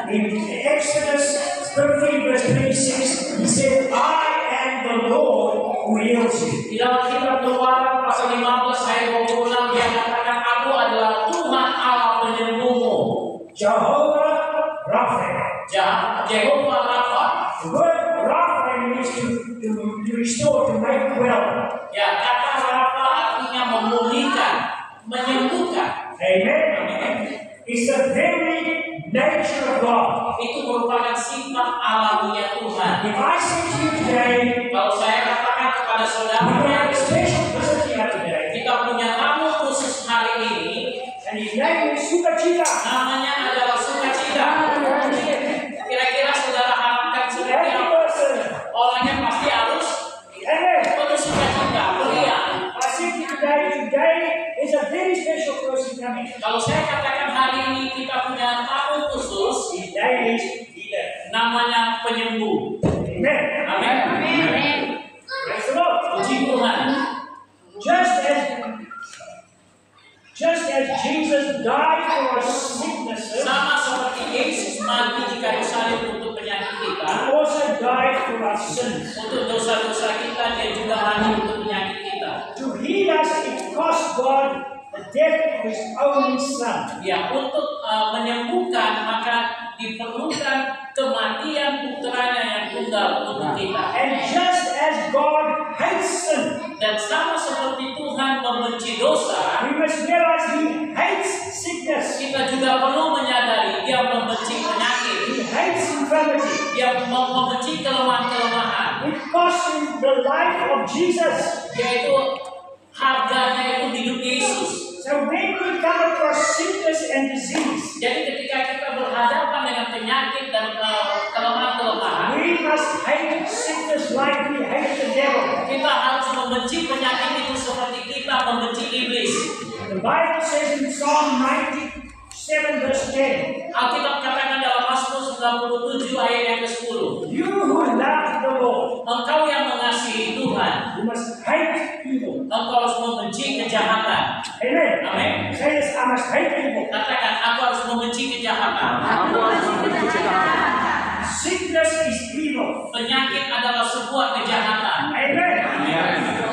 In Exodus 13 verse 26, he said, I am the Lord who heals you. Di dalam kitab Keluaran pasal 15 ayat 26 dia katakan, aku adalah Tuhan Allah penyembuhmu. Jehovah Rapha. Jehovah Rapha. The word Rapha means to restore, to make well. Ya, kata Rapha artinya memulihkan, menyembuhkan. Amen. It's the very nature of God. Itu merupakan sifat alamiah Tuhan. If I say to you today, Kalau saya katakan kepada we saudara, have a special visit here today, kita punya tamu khusus hari ini, and his name is Sukacita. namanya adalah Sukacita. Kira-kira saudara harapkan seperti Every apa? person. Orangnya pasti harus Amen. penuh sukacita, ceria. I say to you today is a very special person coming. Kalau saya katakan hari ini kita punya tamu khusus, His name is Peter. namanya penyembuh. Amen. Amin. Praise the Lord. Puji Tuhan. Just as Jesus died for our sicknesses, Sama seperti Yesus mati di kayu salib untuk penyakit kita, he also died for our sins. untuk dosa-dosa kita, dia juga mati untuk penyakit kita. To heal us, it cost God the death of his only son. Ya, untuk menyembuhkan maka diperlukan kematian putranya yang tunggal untuk kita. And just as God hates sin, Dan sama seperti Tuhan membenci dosa, we must realize he hates sickness. kita juga perlu menyadari dia membenci penyakit, He hates infirmity. dia membenci kelemahan-kelemahan, It cost him the life of Jesus. yaitu harganya itu hidup Yesus. So when we come across sickness and disease, Jadi ketika kita berhadapan dengan penyakit dan kelemahan-kelemahan, we must hate sickness like we hate the devil. kita harus membenci penyakit itu seperti kita membenci iblis. The Bible says in Psalm 97 verse 10, Alkitab katakan dalam Mazmur 97 ayat yang ke-10, you who love the Lord, engkau yang mengasihi Tuhan, you must hate evil. engkau harus membenci kejahatan. Amen. Amin. Say this, I must hate evil. Katakan, aku harus membenci kejahatan. Sickness is evil. Penyakit adalah sebuah kejahatan. Amen.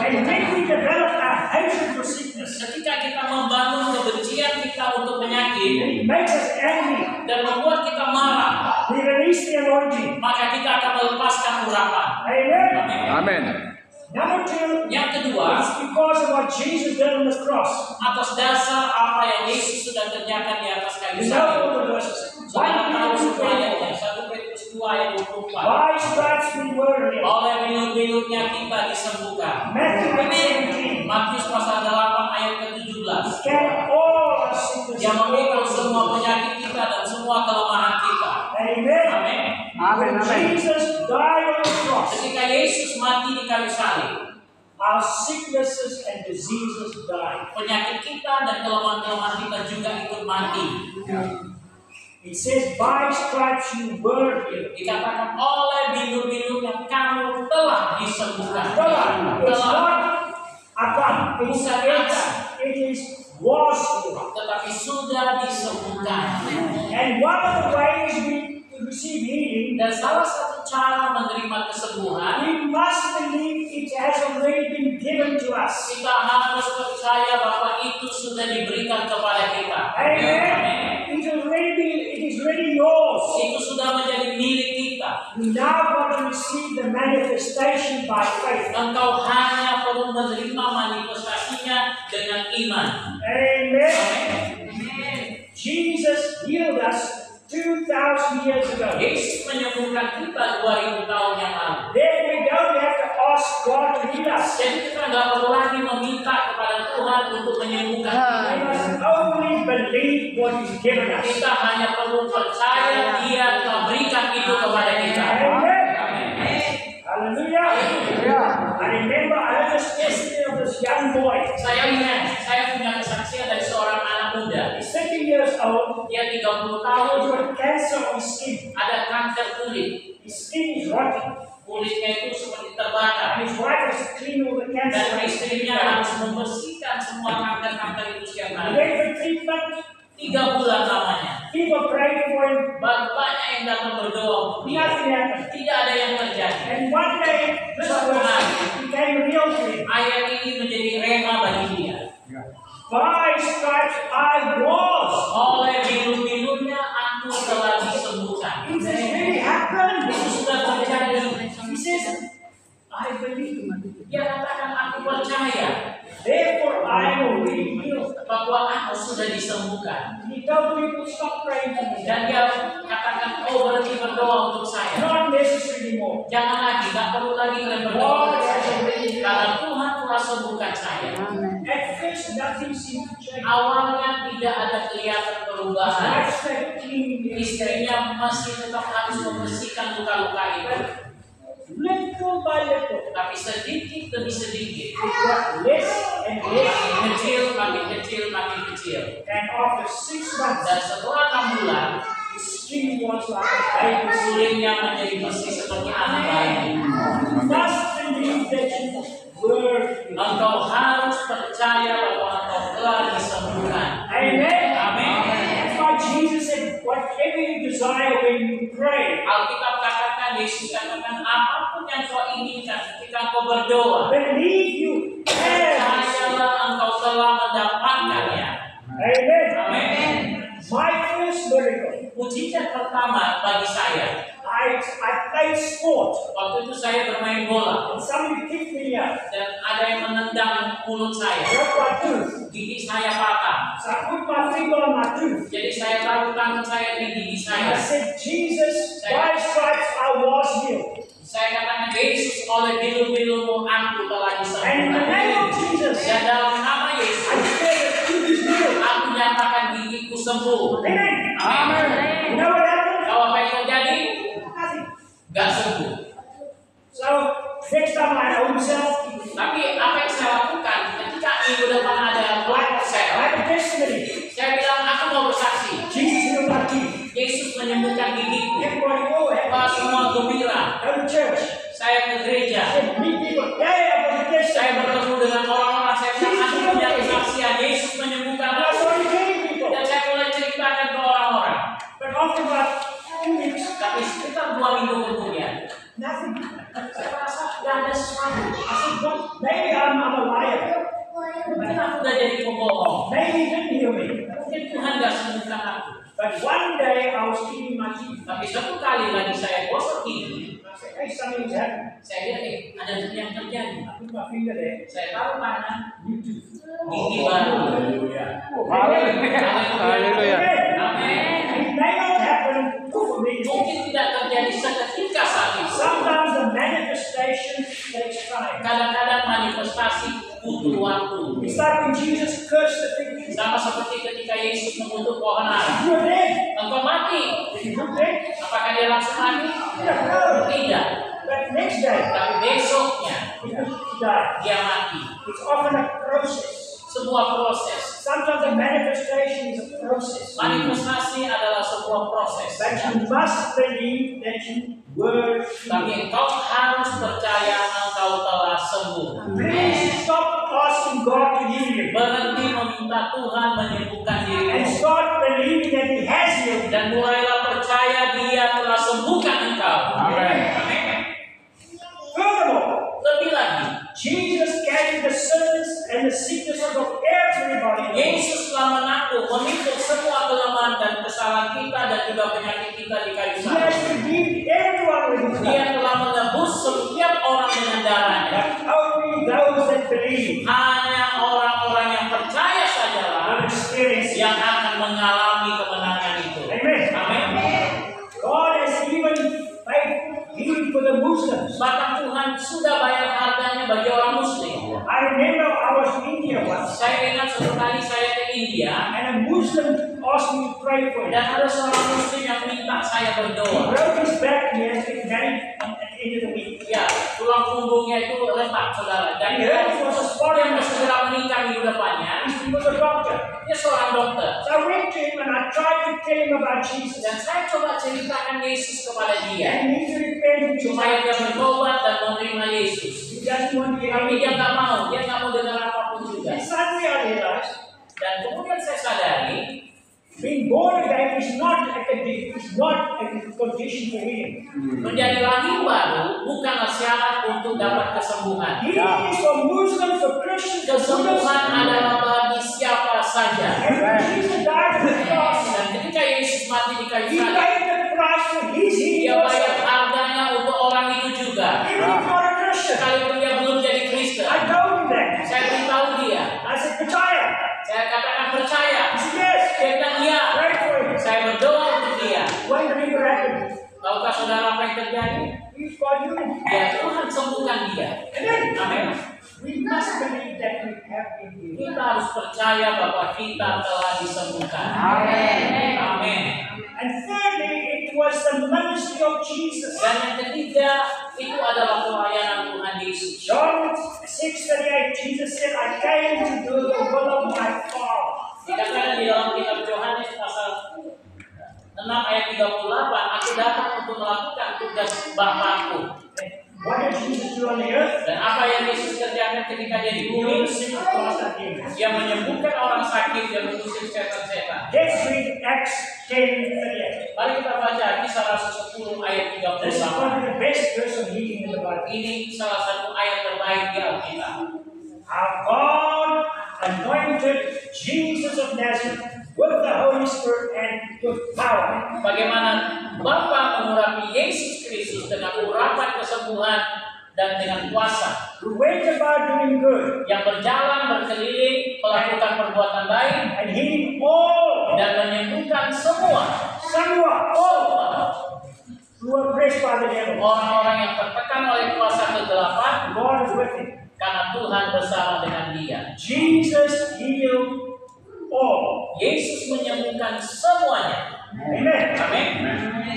And when we develop our hatred for sickness, Ketika kita membangun kebencian kita untuk penyakit it makes us angry. dan membuat kita marah, We release the anointing. maka kita akan melepaskan urapan. Amen. Amin. Number two, Yang kedua, it's because of what Jesus did on the cross. atas dasar apa yang Yesus sudah kerjakan di atas kayu You know salib. all the verses. Saudara tahu semuanya. 1 Petrus 2 ayat 24. By stripes we were healed. Oleh minut-minutnya kita disembuhkan. Matthew 17. Matius pasal 8 ayat ke-17. Carry all our sickness. Yang memikul semua penyakit kita dan semua kelemahan kita. Amen. Amin. Amin. Amin. Jesus died on the cross. Ketika Yesus mati di kayu salib, Our sicknesses and diseases died. penyakit kita dan kelemahan-kelemahan kita juga ikut mati. It says, by stripes you were healed. Dikatakan oleh minut-minutnya kamu telah disembuhkan. It's not akan. It is was healed. Tetapi sudah disembuhkan. And one of the ways we receive healing, Dan salah satu cara menerima kesembuhan, we must believe it has already been given to us. kita harus percaya bahwa itu sudah diberikan kepada kita. Amen. It is already yours. Itu sudah menjadi milik kita. You now got to receive the manifestation by faith. Engkau hanya perlu menerima manifestasinya dengan iman. Amen. Amin. Jesus healed us 2,000 years ago. Yesus menyembuhkan kita 2000 tahun yang lalu. Then we don't have to ask God to heal us. Jadi kita nggak perlu lagi meminta kepada Tuhan untuk menyembuhkan kita. We must only believe what He's given us. Kita hanya perlu percaya Dia telah berikan itu kepada kita. Amen. Amin. Hallelujah. I remember I heard this testimony of this young boy. Saya ingat, saya punya kesaksian dari seorang anak muda. He's 30 years old. Dia 30 He tahun, got cancer on his skin. ada kanker kulit. His skin is rotten. Kulitnya itu seperti terbakar. And his wife has to clean all the cancer. Dan istrinya harus membersihkan semua kanker-kanker itu setiap He hari. went for treatment. 3 bulan lamanya. He got prayed for him. Banyak yang datang berdoa untuk dia. Nothing happened. Tidak ada yang terjadi. And one day, this verse became real to him. Ayat ini menjadi rema bagi dia. By stripes I was. Oleh bilu-bilunya aku telah disembuhkan. It has really happened. Itu sudah terjadi. He says, I believe. Dia katakan aku percaya Therefore I will be healed. bahwa aku sudah disembuhkan. He told people, stop praying for me. Dan dia katakan, oh berhenti berdoa untuk saya. Not necessary anymore. Jangan lagi, tak perlu lagi kalian berdoa untuk saya. Karena Tuhan telah sembuhkan saya. At first, nothing seemed to change. Awalnya tidak ada kelihatan perubahan. I started cleaning. Istrinya masih tetap harus membersihkan luka-luka itu. Little by little, Tapi sedikit demi sedikit, it got less and less. makin kecil. And after 6 months, Dan setelah 6 bulan, his skin was like a baby. sulingnya menjadi bersih seperti anak bayi. You must believe that you were healed. Engkau harus percaya bahwa engkau telah disembuhkan. Amen. Amin. That's why Jesus said, whatever you desire when you pray, Alkitab katakan, Yesus katakan, apapun yang kau inginkan ketika kau berdoa, believe you have. percayalah engkau telah mendapatkannya. Amen. Amin. My first miracle, Mujizat pertama bagi saya, I played sport, waktu itu saya bermain bola and somebody kicked me out. dan ada yang menendang mulut saya, Broke my tooth. gigi saya patah. So I put my finger on my tooth. Jadi saya taruh tangan saya di gigi And I saya. said, Jesus, by stripes I was healed. Saya katakan, Yesus, oleh bilu-bilumu aku telah And in the name of disembuhkan. Jesus, Dan dalam nama I Yesus, declare that tooth is healed. aku nyatakan gigiku sembuh. Amen. Amin. You know what happened? Tahu apa yang terjadi? Nothing. Gak sembuh. So next time I own self, Tapi apa yang saya lakukan ketika minggu depan ada I live sale, have a testimony. saya bilang aku mau bersaksi. Jesus healed my teeth. Yesus menyembuhkan gigiku. Everybody go Pak ahead. semua gembira. Go to church. Saya ke gereja. Said, meet people. Hey, I got a Saya testimony. bertemu dengan orang-orang. Saya bilang aku punya kesaksian. Yesus menyembuhkan And I aku. started telling people. Dan saya mulai ceritakan ke orang-orang. But after about 2 weeks, Tapi sekitar 2 minggu kemudian, nothing. saya rasa gak ada sesuatu. I said, well, maybe I'm a liar. Mungkin aku udah jadi pembohong. Maybe he didn't heal me. Mungkin Tuhan gak sembuhkan aku. But one day I was cleaning my teeth. Tapi suatu kali lagi saya gosok gigi, I said, hey, something's happened. saya lihat ada yang terjadi. I put my finger there. Saya taruh tangan, New tooth. gigi baru. Haleluya. Amin. It may not happen overnight. Mungkin tidak terjadi seketika saat itu. Sometimes the manifestation takes time. Kadang-kadang manifestasi butuh waktu. It's like when Jesus cursed the fig tree. Sama seperti ketika Yesus mengutuk pohon ara. You were dead. Engkau mati. If you were dead, Apakah dia langsung mati? no. Tidak. But next day, Tapi besoknya he died. dia mati. It's often a process. Sebuah proses. Sometimes the manifestation is a process. Manifestasi adalah sebuah proses. But you must believe that you were healed. Tapi engkau harus percaya engkau telah sembuh. Please stop asking God to heal you. Berhenti meminta Tuhan menyembuhkan And dirimu. start believing that He has healed you. Dan mulailah percaya dia telah sembuhkan engkau. Amin. Amin. Furthermore, Lebih lagi, Jesus carried the sins and the sicknesses of everybody. Yesus telah menanggung, memikul semua kelemahan dan kesalahan kita dan juga penyakit kita di kayu He salib. has redeemed everyone with His blood. Dia telah menebus setiap orang dengan darahnya. But only those that believe Hanya orang-orang yang percaya sajalah will experience it. yang akan mengalami kemenangan itu. Amen. Amin. God has even paid healing for the Muslims. Bahkan Tuhan sudah bayar harganya bagi orang Muslim. I remember I was in India once, Saya ingat suatu kali saya ke India and a Muslim asked me to pray for him. dan ada seorang Muslim yang minta saya He berdoa. broke his back and he has been married at the end of the week. Ya, tulang punggungnya itu retak, saudara. Dan And he heard he was a dia foreign mau Muslim. segera menikah minggu depannya. He was a doctor. Dia seorang dokter. So I went to him and I tried to tell him about Jesus. Dan saya coba ceritakan Yesus kepada dia And he needs to repent. supaya dia bertobat dan menerima Yesus. He doesn't want to hear Tapi me. dia nggak mau, dia dengar apapun juga. And suddenly I realized, Dan kemudian saya sadari, being being born again is not a condition for healing. Menjadi lahir baru bukanlah syarat untuk dapat kesembuhan. Healing is for Muslims, for Christians, for Kesembuhan Buddhists. adalah bagi siapa saja. And when Jesus died on the cross, Dan ketika Yesus mati di kayu He salib, paid the price for His healing. Dia bayar also. harganya untuk orang itu juga. Even if not a Christian, Sekalipun dia belum jadi Kristen, I told him that. saya beritahu dia. I said, Percaya. Saya katakan percaya. He said, yes. Dia bilang iya. Pray for him. Saya berdoa untuk dia. When did it happen? Tahukah saudara apa yang terjadi? He's got you. Ya Tuhan sembuhkan dia. Amen. Amin. We must believe that we have been healed. Kita harus percaya bahwa kita telah disembuhkan. Amin. Amin. And thirdly, it was the ministry of Jesus. Dan yang ketiga itu adalah pelayanan Tuhan Yesus. John 6:38, Jesus said, I came to do the will of my Father. Dikatakan di dalam kitab Yohanes pasal 6 ayat 38, aku datang untuk melakukan tugas Bapakku. What did Jesus do on the earth? Dan apa yang Yesus kerjakan ketika dia di bumi? Healed sick, cast out demons. Dia menyembuhkan orang sakit dan mengusir setan-setan. Let's read Acts 10:38. Mari kita baca Kisah Rasul 10 ayat This is 38. one of the best verses of healing in the Bible. Ini salah satu ayat terbaik di Alkitab. Our God anointed Jesus of Nazareth with the Holy Spirit and with power. Bagaimana Bapa mengurapi Yesus Kristus dengan urapan kesembuhan dan dengan kuasa, Who went about doing good yang berjalan berkeliling melakukan perbuatan baik and healing all, dan menyembuhkan semua who were oppressed by the devil. orang-orang yang tertekan oleh kuasa kegelapan, God is with him. karena Tuhan bersama dengan dia. Jesus healed all. Yesus menyembuhkan semuanya. Amen. Amin.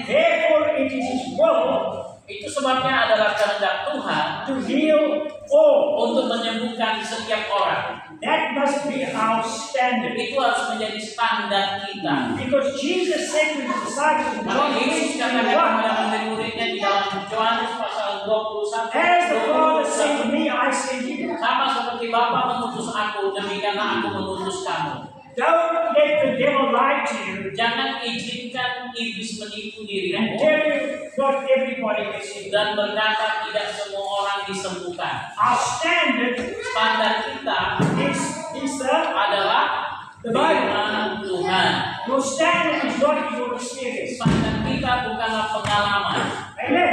Therefore, it is His will Itu sebabnya adalah kehendak Tuhan to heal all. untuk menyembuhkan setiap orang. That must be our standard. Itu harus menjadi standar kita. Because Jesus said to His disciples in John Maka Yesus katakan 21, kepada murid-muridnya di dalam Yohanes pasal 21, as the Father sent 21, me, I send you. sama seperti Bapa mengutus aku, demikianlah aku mengutus kamu. Don't let the devil lie to you Jangan izinkan iblis menipu and dirimu tell you not everybody gets healed. dan berkata tidak semua orang disembuhkan. Our standard Standar kita is the adalah firman Tuhan. Your standard is not your experience. Standar kita bukanlah pengalaman. Amen.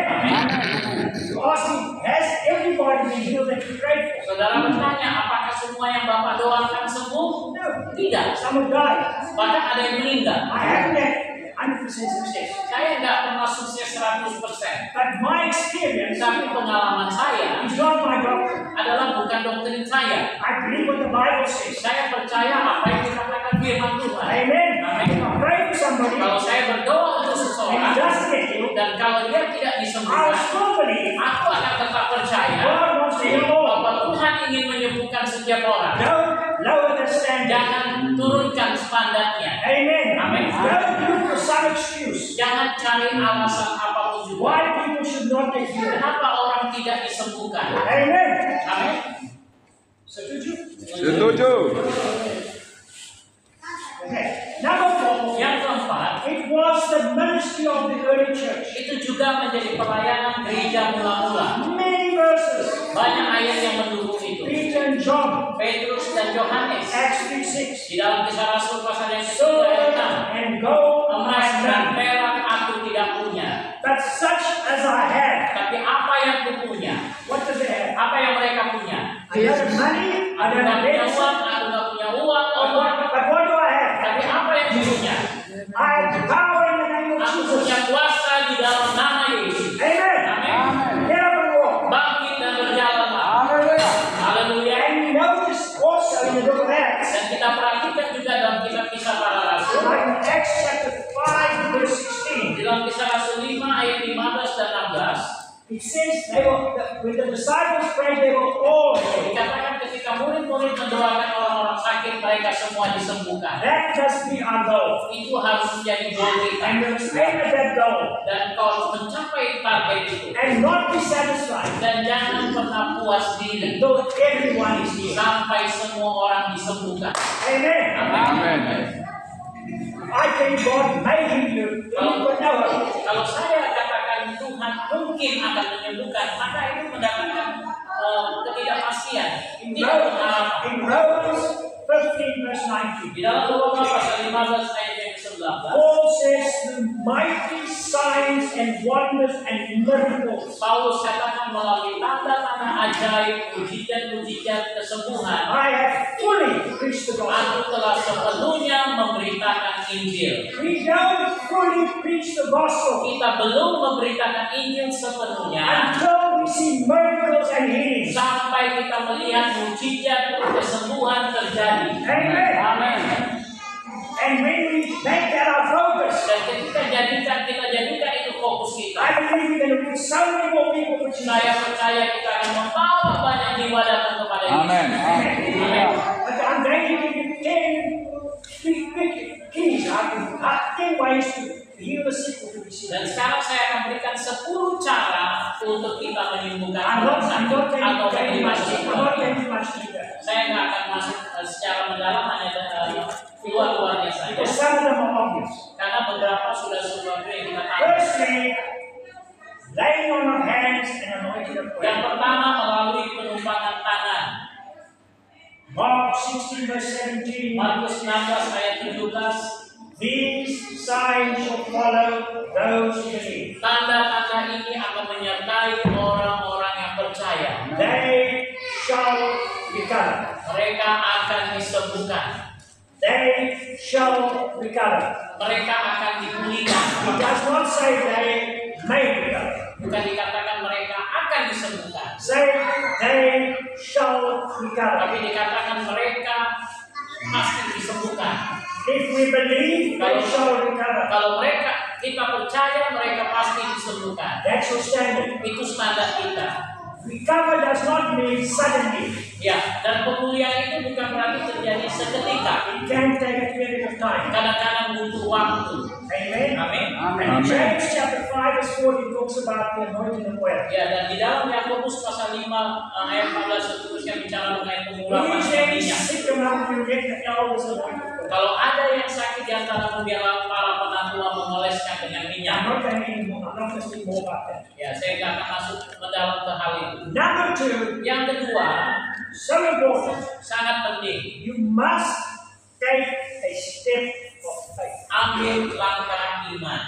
You ask me, has everybody been healed that you prayed for? Saudara bertanya, apakah semua yang Bapak doakan sembuh? No. Tidak. Someone died. Bahkan ada yang meninggal. I haven't had 100% success. Saya nggak pernah sukses 100%. But my experience Tapi pengalaman saya is not my doctrine. adalah bukan doktrin saya. I believe what the Bible says. Saya percaya apa yang dikatakan firman Tuhan. Amen. Amin. If I pray for somebody Kalau saya berdoa untuk and he seseorang doesn't get healed, dan kalau dia tidak I disembuhkan, still believe aku akan tetap percaya God wants to heal all. bahwa Tuhan ingin menyembuhkan setiap orang. Don't lower the standard. Jangan turunkan standarnya. Amen. Amen. Don't look for some excuse Jangan cari alasan apapun juga. why people should not get healed. Kenapa orang tidak disembuhkan? Amen. Amin. Setuju? Setuju. Okay. Number 4. Yang keempat, It was the ministry of the early church. itu juga menjadi pelayanan gereja mula-mula. Many verses. Banyak ayat yang mendukung itu. Peter and John. Petrus dan Yohanes Acts 3:6. di dalam Kisah Rasul pasal yang Silver ke-3 and gold I emas have dan none, perak aku tidak punya, but such as I have. tapi apa yang kupunya, What does it have? apa yang mereka punya? I don't have money. I Aku don't nggak have punya this. uang, aku nggak punya uang, But what do I have? tapi apa yang kupunya? I have power in the name of Aku Jesus. punya kuasa di dalam nama Yesus. Amen. Amin. Get up and walk. Bangkit dan berjalanlah. Haleluya. Haleluya. And we notice also in the book of Acts, Dan kita perhatikan juga dalam kisah-kisah para rasul. like in Acts chapter 5, verse 16, Di dalam Kisah Rasul 5 ayat 15 dan 16, it says when the disciples prayed, they were all healed. dikatakan ketika murid-murid mendoakan orang-orang sakit, mereka semua disembuhkan. That must be our goal. Itu harus menjadi goal kita. And we must aim at that goal Dan kalau mencapai target itu, and not be satisfied dan jangan pernah puas diri until everyone is healed. sampai semua orang disembuhkan. Amen. Amin. Amin. I think God may heal you, you would know it. Kalau saya katakan Tuhan mungkin akan menyembuhkan, maka itu mendapatkan ketidakpastian. In Tidak berharapan. Romans 15 verse 19. Di dalam Roma pasal 15 ayat yang ke-19, Paul says the mighty signs and wonders and miracles Paulus katakan melalui tanda-tanda ajaib, mujizat-mujizat kesembuhan, I have fully preached the gospel. aku telah sepenuhnya memberitakan Injil. We don't fully preach the gospel Kita belum memberitakan Injil sepenuhnya until we see miracles and healings. sampai kita melihat mujizat kesembuhan terjadi. Amen. Amin. And when we make that our focus, Dan ketika kita jadikan itu fokus kita, I believe we're going to reach so many more people for Jesus. saya percaya kita akan membawa banyak jiwa datang kepada Yesus. Amen. Amin. But I'm going to give you 10 big keys. I can 10 ways to heal the sick or to receive. Dan sekarang saya akan berikan 10 cara untuk kita menyembuhkan I'm orang not sakit going atau to menerima much kesembuhan. deeper. Saya nggak akan masuk secara mendalam, hanya keluar-keluarnya saja. Because some of them are obvious. Karena beberapa sudah sesuatu yang kita tahu. Firstly, laying on of hands and anointing of Yang prayer. pertama melalui penumpangan tangan. Mark 16 verse 17. Markus 16 ayat 17. These signs shall follow those who believe. Tanda-tanda ini akan menyertai orang-orang yang percaya. They shall recover. Mereka akan disembuhkan. They shall recover. Mereka akan dipulihkan. It does not say they may recover. Bukan dikatakan mereka akan disembuhkan, Say they shall recover. tapi dikatakan mereka pasti disembuhkan. If we believe, they shall recover. Kalau kita percaya, mereka pasti disembuhkan. That's your standard. Itu standar kita. Recover does not mean suddenly. Ya, dan pemulihan itu bukan berarti terjadi seketika. It can take a period of time. Kadang-kadang butuh waktu. Amen. Amin. And James chapter 5 verse 40 talks about the anointing of oil. Ya, dan di dalam Yakobus pasal 5 ayat 14 seterusnya bicara mengenai pengurapan He says, minyak. sick among you, let the elders anoint with oil. Kalau ada yang sakit di antara biarlah para penatua mengoleskan dengan minyak. I'm not going anymore. I'm not going to speak more about that. Ya, saya nggak akan masuk mendalam ke hal itu. Number 2, Yang kedua, so important. sangat penting, You must take a step of faith. ambil langkah iman.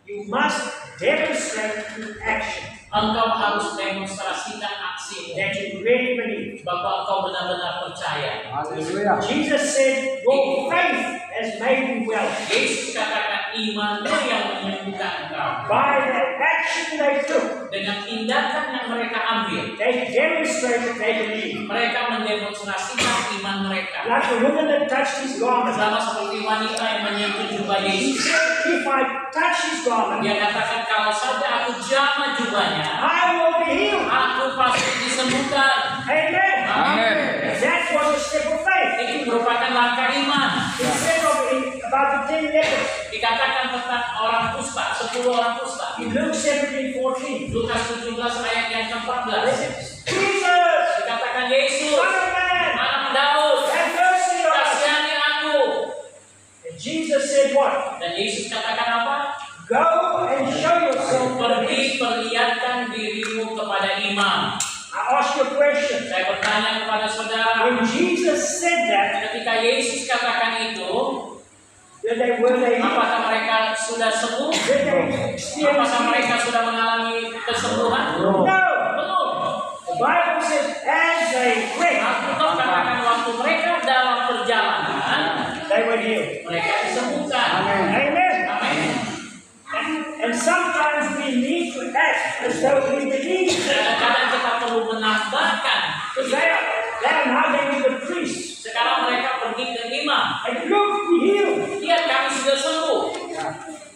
You must demonstrate through action Engkau harus demonstrasikan aksimu that you really believe. bahwa engkau benar-benar percaya. Haleluya. Jesus said, your faith has made you well. Yesus katakan imanmu yang menyembuhkan engkau. By the action they took, Dengan tindakan yang mereka ambil, they demonstrated they believe. mereka mendemonstrasikan iman mereka. Like the woman that touched his garment. Sama seperti wanita yang menyentuh jubah He Yesus. said, if I touch his garment, Dia katakan kalau saja aku jamah jubahnya, I will be healed. aku pasti disembuhkan. Amen. Amen. That was a step of faith. Itu merupakan langkah iman. It said about the 10 lepers Dikatakan tentang orang kusta, 10 orang kusta. in Luke 17:14. Lukas 17 ayat yang They ke-14. said, Jesus, Dikatakan Yesus, Son of Man, anak Daud, have mercy on us. kasihani aku. And Jesus said what? Dan Yesus katakan apa? Go and show yourself. Pergi perlihatkan dirimu kepada imam. I ask you a question. Saya bertanya kepada saudara, When Jesus said that, ketika Yesus katakan itu, were they apakah mereka sudah sembuh? did they experience Apakah healing? mereka sudah mengalami kesembuhan? No. Belum. The Bible says as they went, Alkitab katakan waktu mereka dalam perjalanan, they were healed. mereka disembuhkan. Amen. Amin. And sometimes we need to act as though we believe. Kadang-kadang kita perlu menambahkan. They are now going to the priest. Sekarang mereka pergi ke imam. And look, we healed. Lihat kami sudah sembuh.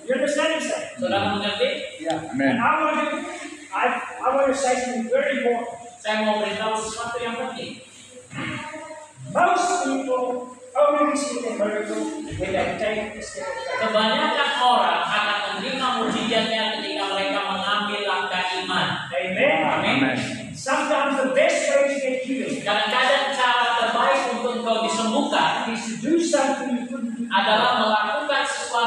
You understand what I'm saying? Saudara mengerti? Amen. And I want to say something very important. Saya mau beritahu sesuatu yang penting. Most people only receive a miracle when they take a step of faith. Kebanyakan orang akan menerima mujizatnya ketika mereka mengambil langkah iman. Amen. Amin. Sometimes the best way to get healed Kadang-kadang cara terbaik untuk engkau disembuhkan is to do something you couldn't do. adalah melakukan sesuatu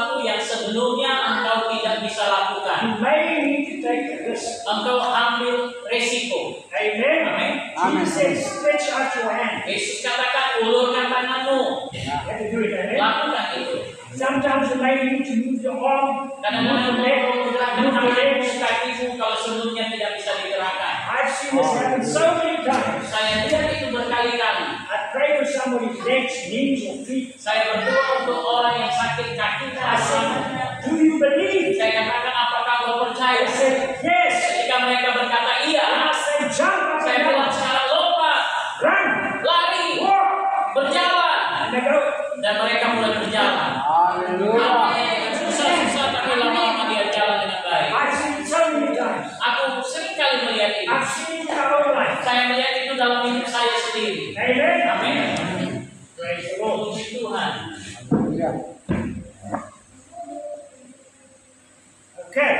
Tuhan, You may need to take a risk. engkau ambil resiko. Amen. Amin. Jesus said, stretch out your hand. Yesus katakan, ulurkan tanganmu. You have to do it, amen. Lakukan itu. Sometimes you may need to move your arm, Kadang-kadang move your leg, engkau menggerakkan move your tanganmu, legs. kakimu kalau sebelumnya tidak bisa digerakkan. I've seen this happen so many times. Saya lihat itu berkali-kali. I pray for somebody's legs, knees, or feet. Saya berdoa untuk orang yang sakit kakinya. I said, do you believe? Saya katakan, apakah kau percaya? I said, yes. Ketika mereka berkata And iya, I said, jump up saya and bilang down, sekarang lompat, run, lari, walk. berjalan, And they go, dan mereka mulai berjalan. Amin. Susah-susah tapi lama-lama dia jalan dengan baik. I've seen it so many times. Aku sering kali melihat itu. I've seen it in my own life. Saya melihat itu dalam hidup saya sendiri. Amen. Amin. Praise the Lord. Puji Tuhan. Okay.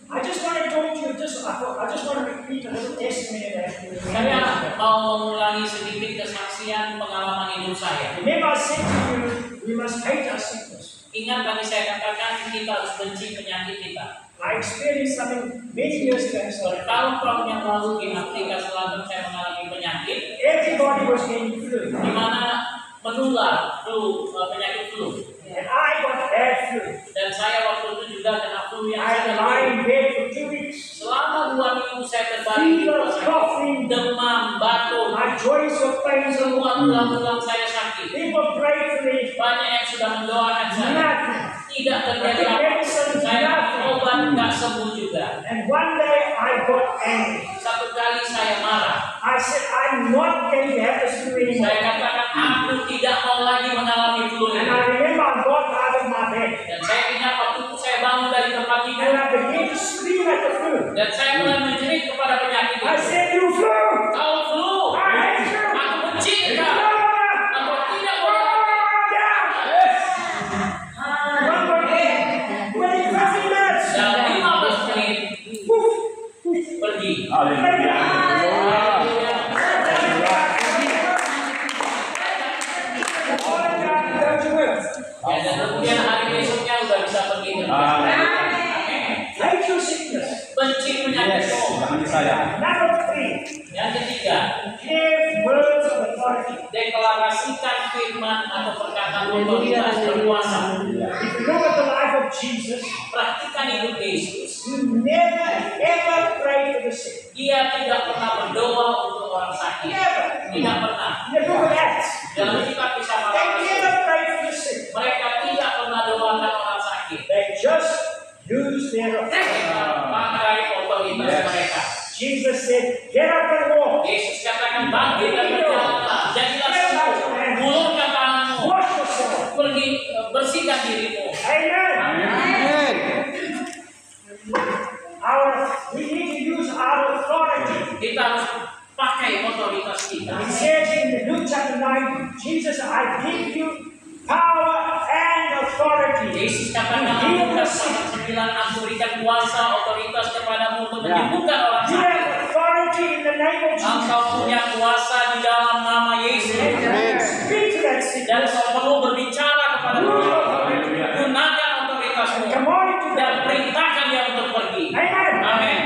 I just want to talk to you. I just want to repeat a little testimony that Saya mau mengulangi sedikit kesaksian pengalaman hidup saya. Remember, I said to you, we must hate our sickness. Ingat tadi saya katakan kita harus benci penyakit kita. I experienced something many years ago. So Tahun-tahun yang lalu di Afrika Selatan saya mengalami penyakit everybody was getting flu, di mana menular penyakit flu. and I got bad flu. Dan saya waktu itu juga kena flu yang I had to sangat lie buruk. in bed for 2 weeks. Selama 2 minggu saya terbaring di Fever, rumah sakit. coughing, Demam, batuk, my joints were pains and semua tulang-tulang saya sakit. people prayed for me. Banyak yang sudah mendoakan saya. Nothing. Tidak terjadi apa-apa. Saya obat nggak sembuh juga. And one day I got angry. Satu kali saya marah. I said, I'm not going to have this flu anymore. Saya katakan aku tidak mau lagi mengalami flu And ini. I remember I got out of my bed. Dan saya ingat waktu itu saya bangun dari tempat And tidur I began to scream at the flu. dan saya mulai menjerit kepada penyakit I itu. said, you flu! Kau flu, I hate you! aku benci It's kau. over! Engkau tidak boleh. One more day. Within 15 minutes. Dalam 15 menit pergi. Don't you work. Ya, dan kemudian hari besoknya udah bisa pergi kerja. Hate your sickness. Benci penyakitmu. Number 3. Yang ketiga, Give words of authority. deklarasikan firman atau perkataan otoritas berkuasa. If you look at the life of Jesus, Praktikan hidup Yesus. he never ever prayed for the sick. Dia tidak pernah berdoa untuk orang sakit. Never. Tidak pernah. In the book of Acts, Dalam kitab Kisah Para they Rasul, never prayed for the sick. mereka tidak pernah doakan orang sakit. They just used their authority. Pakai otoritas mereka. Jesus said, get up and walk. Yesus katakan bangkit dan berjalanlah. Jadilah sembuh. Ulurkan tanganmu. Wash yourself. Pergi bersihkan dirimu. Amen. We need to use our authority. Kita harus pakai otoritas kita. It says in Luke chapter 9, Jesus, I give you power and authority. Yesus katakan dalam Lukas pasal 9, aku berikan kuasa otoritas kepadamu untuk menyembuhkan orang You sakit. have authority in the name of Jesus. Engkau punya kuasa di dalam nama Yesus. Speak to that sick. Dan kau perlu berbicara kepada dia. Gunakan otoritasmu Command it to dan them. perintahkan dia untuk pergi. Amen. Amin.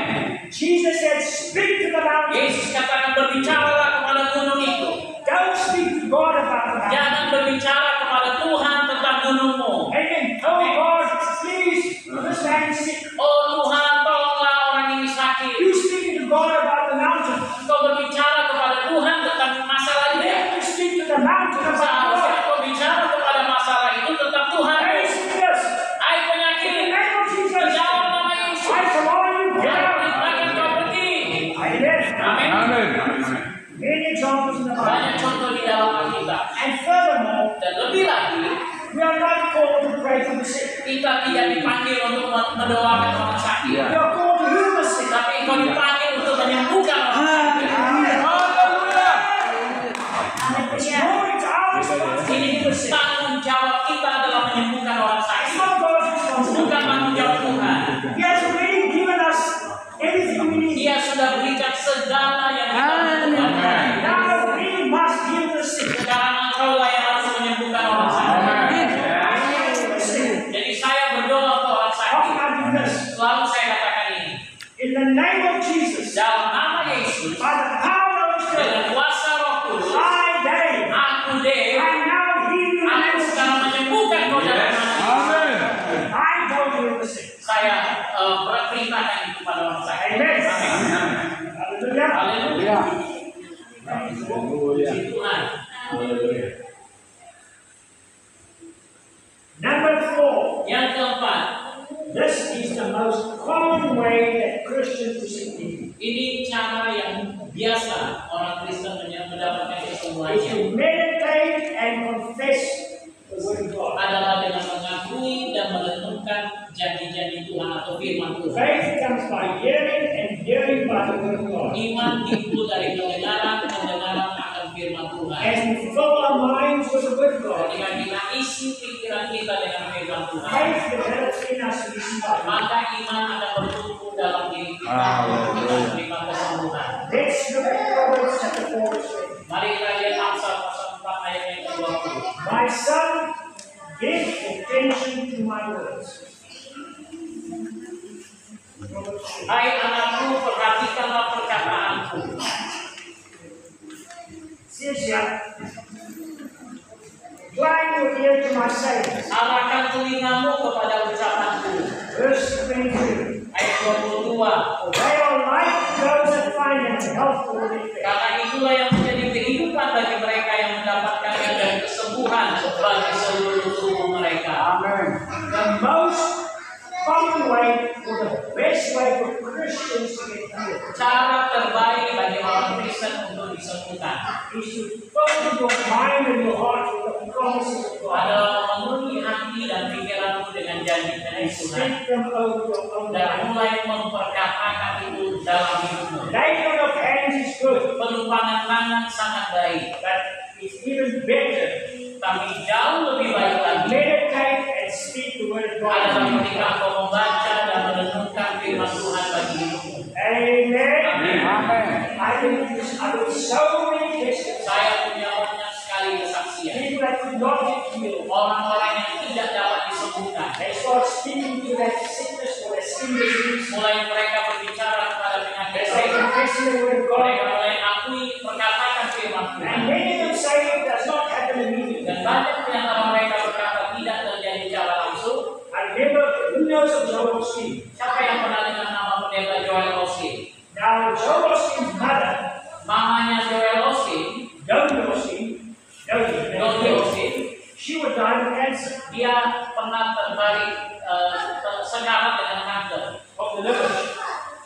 Jesus said, speak to the mountain. Yesus katakan berbicaralah kepada gunung itu. Don't speak to God about the mountain. Jangan berbicara kepada Tuhan tentang gunungmu. Amen. Oh God, please, this man is sick. Oh Tuhan, tolonglah orang ini sakit. You speaking to God about the mountain. Kau berbicara kepada Tuhan tentang masalah dia. You speak to the mountain about Seharusnya God. kau bicara kepada masalah itu tentang Tuhan. Hey, sickness. Hai In the penyakit, name of di Jesus, dalam nama Yesus. I command you, get Jangan out. perintahkan kau pergi. Amen. Amin. Many examples in the Bible. Banyak contoh di dalam Alkitab. And furthermore, Dan lebih lagi, we are not called to pray for the sick. kita tidak dipanggil untuk mendoakan orang sakit. We are called to heal the sick. Tapi kau dipanggil untuk menyembuhkan orang sakit. It's our responsibility Ini to heal the sick. tanggung jawab kita adalah menyembuhkan orang It's sakit. not God's responsibility. Bukan tanggung jawab Tuhan. He has already given us everything we need. Dia sudah berikan segala yang kita butuhkan. Now we must heal the sick. Sekarang engkau lah yang harus menyembuhkan orang sakit. Jadi saya berdoa untuk orang How can sakit. I do this? firman Tuhan. Faith comes by hearing, and hearing by the word of God. Iman timbul dari pendengaran, pendengaran akan firman Tuhan. As we fill our minds with the word of God, Ketika kita isi pikiran kita dengan firman Tuhan, faith develops in us to be smart. maka iman akan bertumbuh dalam diri kita. Haleluya. Kita menerima kesembuhan. Let's look at Proverbs chapter 4, verse 20. Mari kita lihat Amsal pasal 4 ayat yang ke-20. My son, give attention to my words. Hai anakku, perhatikanlah perkataanku. Sia-sia. Incline your ear to my sayings. Arahkan telingamu kepada ucapanku. Verse 22. Ayat 22. For they are life to those that find them, and health for their faith. Karena itulah yang menjadi kehidupan bagi mereka yang mendapatkannya dan kesembuhan bagi seluruh tubuh mereka. Amen. The most common way, or the best way for Christians to get healed, Cara terbaik bagi orang Kristen untuk disembuhkan is to fill your mind and your heart with the promises of God. adalah memenuhi hati dan pikiranmu dengan janji-janji And Tuhan speak them over your own dan life. mulai memperkatakan itu dalam hidupmu. Laying of hands is good, Pelumpangan tangan sangat baik, but it's even better. tapi jauh lebih baik lagi Meditate and speak the word of adalah God. ketika kau membaca dan merenungkan firman Tuhan bagi hidupmu. Amen. Amen. I got so many testimonies. Saya punya banyak sekali kesaksian. People that could not get healed. Orang-orang yang tidak dapat disembuhkan, They start speaking to that sickness or that skin disease. mulai mereka berbicara kepada penyakit They say, mereka. confessing the word of Mereka God. mulai akui perkataan firman And Tuhan. many of them say it does not happen immediately. Dan banyak di antara mereka berkata tidak terjadi secara langsung. I remember, who knows of Joel Osteen? Siapa yang pernah dengar nama pendeta Joel Osteen? Now, Joel Osteen's mother, Mamanya Joel Osteen, Dodie Osteen, Dodie Osteen, she would die of cancer dia pernah terbaring sekarat dengan kanker. of the liver.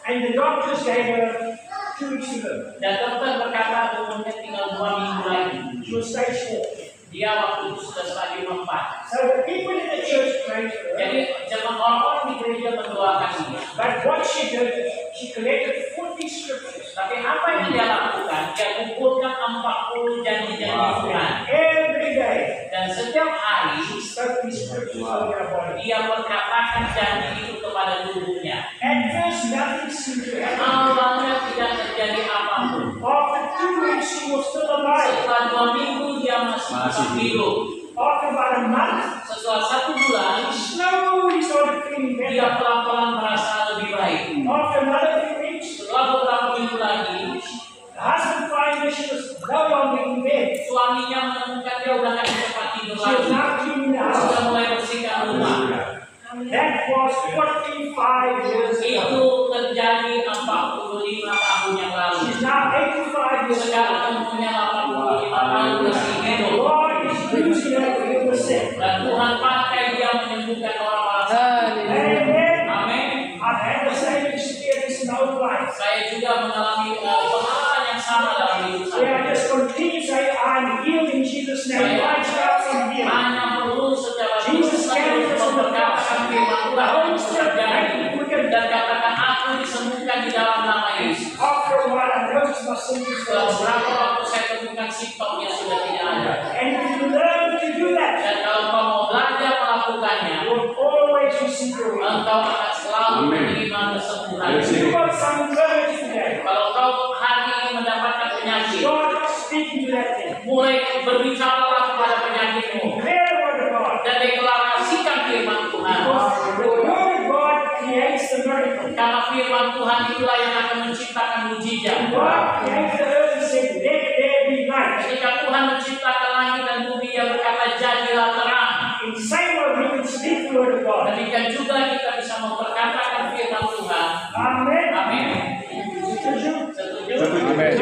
And the doctors gave her 2 weeks to live. Dan dokter berkata umurnya tinggal 2 minggu lagi. She was stage 4. Dia waktu itu sudah stadium 4. So the people in the church prayed for her. Jadi jemaat orang-orang di gereja mendoakan dia. But what she did, she collected 40 scriptures. Tapi apa yang dia lakukan? Dia kumpulkan 40 janji-janji Tuhan. Every day, Dan setiap hari she spoke these scriptures over her body. dia berkatakan janji itu kepada tubuhnya. At first, nothing seemed to happen. Awalnya tidak terjadi apapun. After 2 weeks, she was still alive. Setelah 2 minggu dia masih tetap hidup. After about a month, Setelah 1 bulan she slowly started feeling dia better. pelan-pelan merasa lebih baik. After another few weeks, Setelah beberapa minggu lagi, the husband finally, she was no longer in bed. suaminya menemukan dia udah nggak sempat tidur She was lagi. now cleaning the Sudah house. mulai bersihkan rumah. That was 45 years ago. Itu terjadi 45 tahun yang lalu. She's now 85 years old. Sekarang umurnya 85 tahun masih The hidup. Lord is using her to heal the sick. Dan Tuhan pakai dia menyembuhkan orang-orang sakit. Amen. Amin. I've had the same experience in my own life. Saya juga mengalami pengalaman yang sama dalam hidup Where I saya. just continue to say, I'm healed in Jesus' name. Right out from here. Hanya perlu secara Jesus can memperkatakan firman The Tuhan Holy itu Spirit terjadi make quicken. dan katakan aku disembuhkan di dalam nama Yesus. After a while, I noticed my symptoms Setelah were beberapa waktu saya temukan simptomnya sudah tidak ada. And if you learn to do that, Dan kalau kau mau belajar melakukannya, you'll always receive your healing. engkau akan selalu menerima kesembuhan. If you got some infirmity today, Kalau kau hari ini mendapatkan penyakit, start speaking to that thing. mulai berbicaralah kepada penyakitmu Declare the word of God. dan deklarasikan firman Tuhan. Because the word of God creates the miracle. Karena firman Tuhan itulah yang akan menciptakan mujizat. God created the earth and said, let there be light. Ketika Tuhan menciptakan langit dan bumi, Dia berkata, jadilah terang. In the same way, we can speak the word of God. Demikian juga kita bisa memperkatakan firman Tuhan. Amen. Amin. Setuju? Setuju? Amin.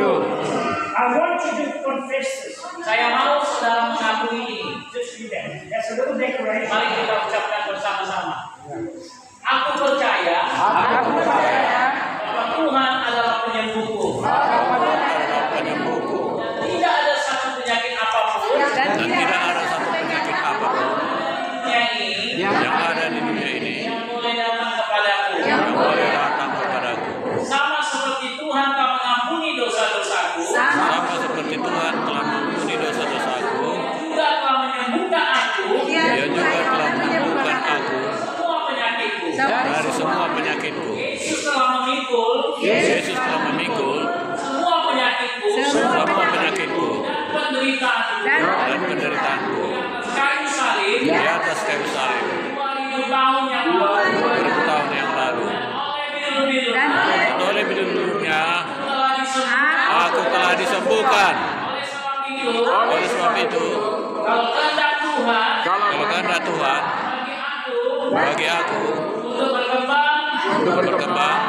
I want you to confess this. Saya mau saudara mengakui ini. Just read that. That's a little declaration. Mari kita ucapkan bersama-sama. Aku percaya bahwa Tuhan adalah penyembuhku. Dan tidak ada satu penyakit apapun Yang ada di dunia ini yang boleh datang kepadaku. Yesus telah memikul semua penyakitku semua penyakitku dan dan penderitaanku kayu salib di atas kayu salib 2000 tahun yang lalu 2000 tahun yang lalu. dan Oleh bidulnya telah aku telah disembuhkan. oleh sebab itu kalau kehendak Tuhan Kalau kehendak Tuhan bagi aku bagi aku untuk berkembang untuk berkembang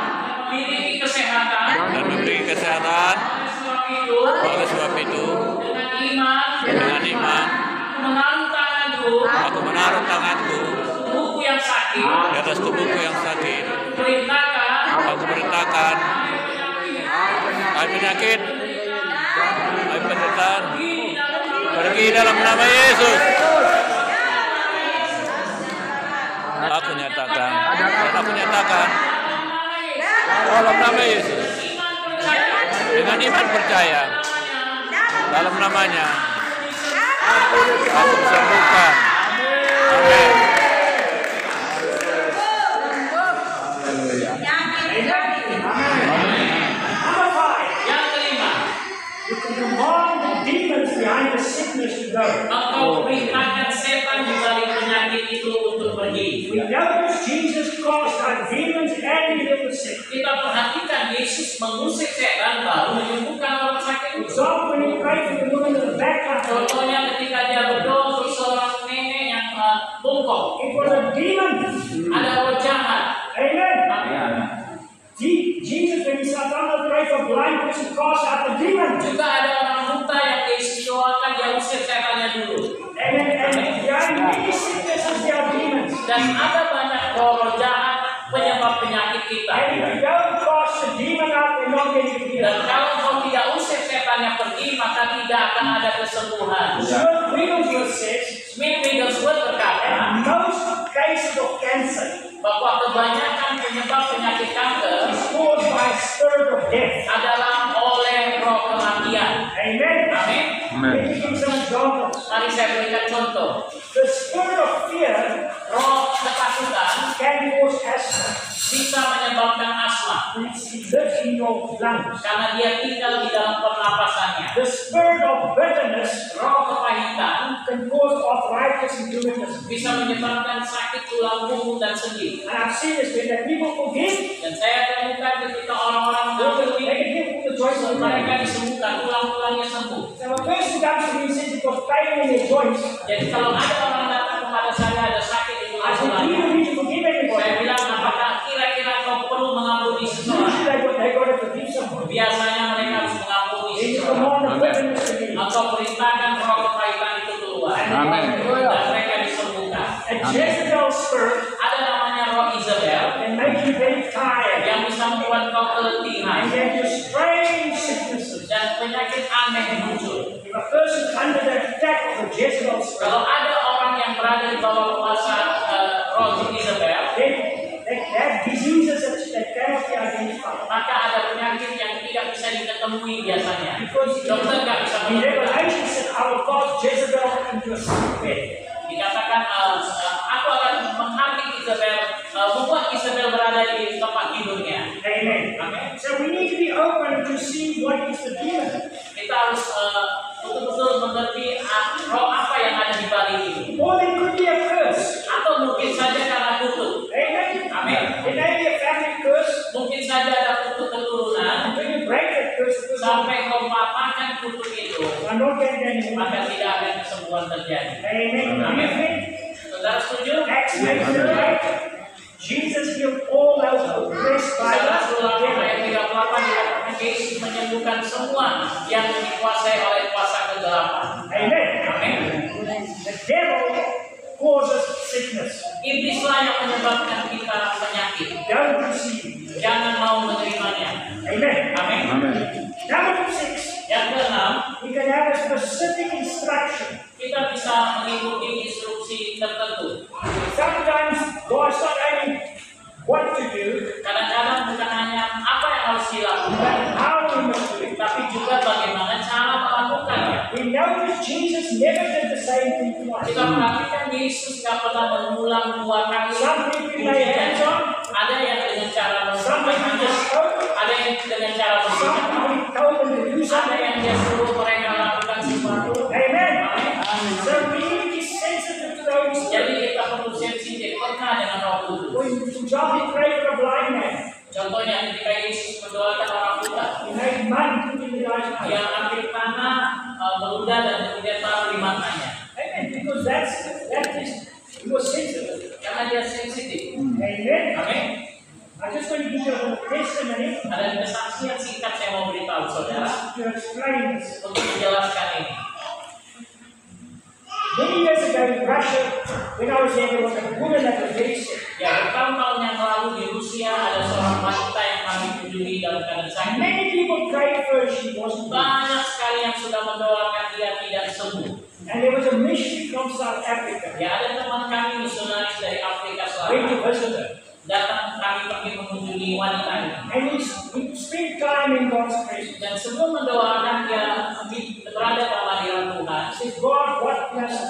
memiliki kesehatan dan memiliki kesehatan, oleh sebab itu dengan iman dengan iman aku menaruh tanganku tubuhku yang sakit di atas tubuhku yang sakit, perintahkan aku perintahkan hai penyakit, hai penderitaan, pergi dalam nama Yesus. Aku nyatakan dan aku nyatakan dalam nama Yesus, dengan iman percaya dalam namanya aku disembuhkan. Amin. Number 5. yang kelima You can command the demons behind the sickness to go. engkau perintahkan setan di balik penyakit itu untuk pergi. We notice Jesus cast out demons and healed the sick. Kita perhatikan Yesus mengusir setan baru menyembuhkan orang sakit For itu. example, when he prayed for the woman in the back country, Contohnya ketika dia berdoa untuk seorang nenek yang bungkuk, it was a demon. ada roh jahat. Amen. Jesus, when he sat down to pray for blind person, cast out the demon. Juga ada orang buta yang Yesus doakan, dia usir setannya dulu. And behind many sicknesses, there are demons. Dan ada banyak roh jahat penyebab penyakit kita. And if you don't cast the demon out, we're not getting healed. Dan kalau kau tidak usir setannya pergi, maka tidak akan ada kesembuhan. Stuart Wigglesworth says, Smith Wigglesworth berkata most cases of cancer bahwa kebanyakan penyebab penyakit kanker is caused by a spirit of death. adalah oleh roh kematian. Amen. Amin. Let me give some examples. Mari saya berikan contoh. The spirit of fear Roh ketakutan can cause asthma. bisa menyebabkan asma It lives in your lungs. karena dia tinggal di dalam pernapasannya. The spirit of bitterness Roh kepahitan can cause arthritis and rheumatism. bisa menyebabkan sakit tulang punggung dan sendi. And I've seen this when the people forgive, Dan saya temukan ketika orang-orang they mengampuni, can give the joints of mereka disembuhkan, tulang-tulangnya sembuh. So a person comes to me and says, you've got pain in your joints. Jadi kalau ada orang datang kepada saya ada sakit di I said, do you tulang-tulangnya, need to forgive anybody? saya bilang apakah kira-kira kau perlu mengampuni seseorang? Usually they got to forgive someone. Biasanya mereka harus mengampuni Then you seseorang. command the bitterness to be. Atau perintahkan roh kepahitan itu keluar. Amin. Dan mereka disembuhkan. A Jezebel spirit Ada namanya roh Isabel can make you very tired yang bisa membuat kau and keletihan get you strange sicknesses. dan penyakit aneh muncul. If a person's under the attack of a Jezebel spirit, Kalau ada orang yang berada di bawah kuasa roh Isabel, then they have diseases that cannot be identified. maka ada penyakit yang tidak bisa diketemui biasanya. Because Dokter nggak bisa in menemukan. Revelation said, I will cast Jezebel into a sick bed. Dikatakan aku akan menghampiri Isabel, membuat Isabel berada di tempat tidurnya. Amen. Amin. So we need to be open to see what is the demon. Kita harus betul-betul mengerti roh apa yang ada di balik itu. Or there could be a curse. Atau mungkin saja karena kutuk. Amen. Amin. It may be a family curse. Mungkin saja ada kutuk keturunan. When you break that curse, because Sampai kau patahkan kutuk itu, I'm not getting any more. maka tidak akan kesembuhan terjadi. Amen. Amen. Saudara setuju? Acts 8:38. Jesus healed all those oppressed by Saudara the Ulama devil. ayat 38 dikatakan Yesus menyembuhkan semua yang dikuasai oleh kuasa kegelapan. Amen. Amin. The devil causes sickness. Iblislah yang menyebabkan kita penyakit. Don't receive. Jangan mau menerimanya. Amen. Amin. Number 6. Yang keenam, We can have a specific instruction. kita bisa mengikuti instruksi tertentu. Sometimes God's not only what to do, Kadang-kadang bukan hanya apa yang harus dilakukan, but how we must do it. tapi juga bagaimana cara melakukannya. We notice Jesus never did the same thing twice. Kita perhatikan Yesus tidak pernah mengulang dua kali. Some people lay hands on, Ada yang dengan cara some people mengulang, just spoke, ada yang dengan cara begitu. Some he told them to do Ada something. yang dia suruh mereka lakukan sesuatu. Amen. Amin. So we need to be sensitive to the Holy Spirit. Jadi kita perlu sensitif peka dengan Roh Kudus. When John he prayed for a blind man, Contohnya ketika Yesus mendoakan orang buta, he made mud and put it in the guy's mouth. dia ambil tanah, meludah dan kemudian taruh di matanya. Amen. Because that is he was sensitive. Karena dia sensitif. Amen. Amin. I just want to give you a little testimony Ada kesaksian singkat saya mau beritahu saudara to explain this. untuk menjelaskan ini. Many years ago in Russia, when I was there, there was a woman that was very sick. Ya, bertahun-tahun yang lalu di Rusia ada seorang wanita yang kami kunjungi dalam keadaan sakit. Many people prayed for her, she wasn't well. Banyak sekali yang sudah mendoakan dia tidak sembuh. And there was a missionary from South Africa. Ya, ada teman kami misionaris dari Afrika Went to Selatan visit her. datang kami pergi mengunjungi wanita ini. And we spent time in God's presence. Dan sebelum mendoakan dia berada dalam hadirat Tuhan, I said, God, what must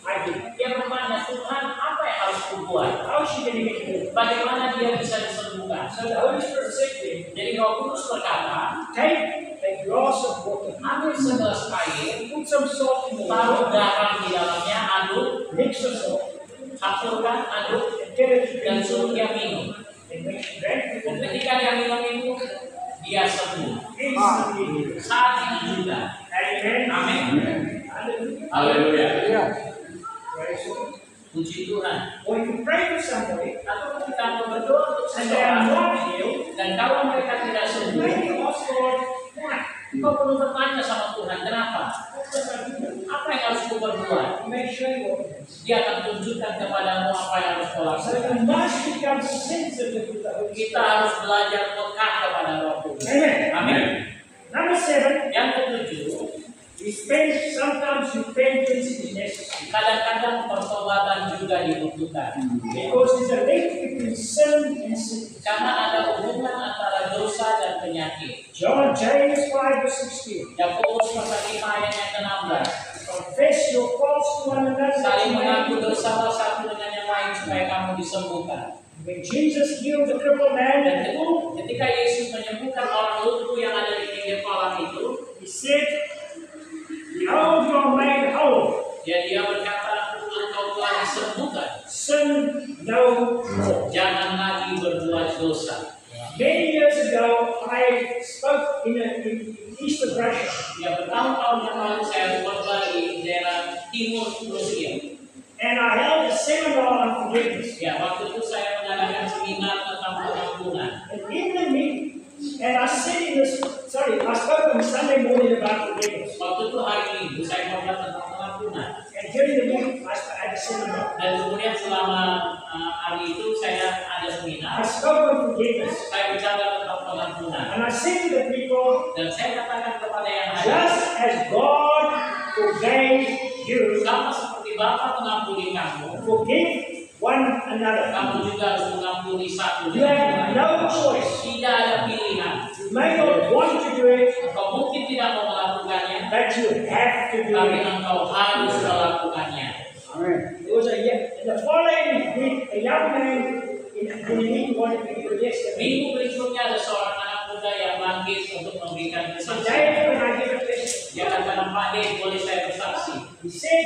I do? dia bertanya, Tuhan apa yang harus kubuat? How is she going to get healed? Bagaimana dia bisa disembuhkan? So the Holy Spirit said to him, Jadi Roh Kudus berkata, take a glass of water, ambil segelas air, put some salt in the taruh water, garam di dalamnya, aduk, mix the salt, campurkan, aduk, and get it to dan drink. suruh dia minum. And when she drank it, Dan ketika dia minum itu, dia sembuh. instantly healed. Saat itu juga. Amen. Amin. Hallelujah. Haleluya. Praise God. Puji Tuhan. Or you pray for somebody, Atau ketika kau berdoa untuk and they are seseorang, not healed, dan kalau mereka tidak sembuh, maybe ask God, why? kau perlu bertanya sama Tuhan, kenapa? What must I do? Apa yang harus kau perbuat? He may show you what it is. Dia akan tunjukkan kepadamu apa yang harus kau So lakukan. you must become sensitive to the Holy Kita Spirit. harus belajar peka kepada Roh Kudus. Amen. Amin. Number 7, Yang ketujuh, sometimes repentance is necessary. kadang-kadang pertobatan juga dibutuhkan. Because there's a link between sin and sickness. Karena ada hubungan antara dosa dan penyakit. James 5 verse 16. Yakobus pasal 5 ayat yang ke-16. Confess your faults to one another. Saling mengaku dosa satu dengan yang lain supaya kamu disembuhkan. When Jesus healed the crippled man, Dan ketika Yesus menyembuhkan orang lumpuh yang ada di pinggir kolam itu, he said, "Behold, you are made whole. dia berkata, engkau telah disembuhkan. Sin no more." Jangan lagi berbuat dosa. Many years ago, I spoke in Eastern Russia. Ya, bertahun-tahun yang lalu saya khotbah di daerah timur Rusia. And I held a seminar on forgiveness. Ya, waktu itu saya mengadakan seminar tentang pengampunan. And in the meeting, and I spoke on Sunday morning about forgiveness. Waktu itu hari Minggu saya khotbah tentang pengampunan. And during the meeting, I had a seminar. Dan kemudian selama hari itu saya ada I seminar. spoke on forgiveness. Saya bicara tentang pengampunan. And I said to the people, Dan saya katakan kepada yang hadir, just as God forgave you, sama seperti Bapa mengampuni kamu, forgive one another. kamu juga harus mengampuni satu You dengan have yang lain. no choice. Tidak ada pilihan. You may not want to do it, Engkau mungkin tidak mau melakukannya, but you have to do tapi it. engkau harus melakukannya. There was the following week, a young man in the meeting wanted to give a testimony. Minggu berikutnya ada seorang anak muda yang bangkit untuk memberikan So kesaksian. Dave, when I give a testimony, Dia katakan, Pak Dave, boleh saya bersaksi? he said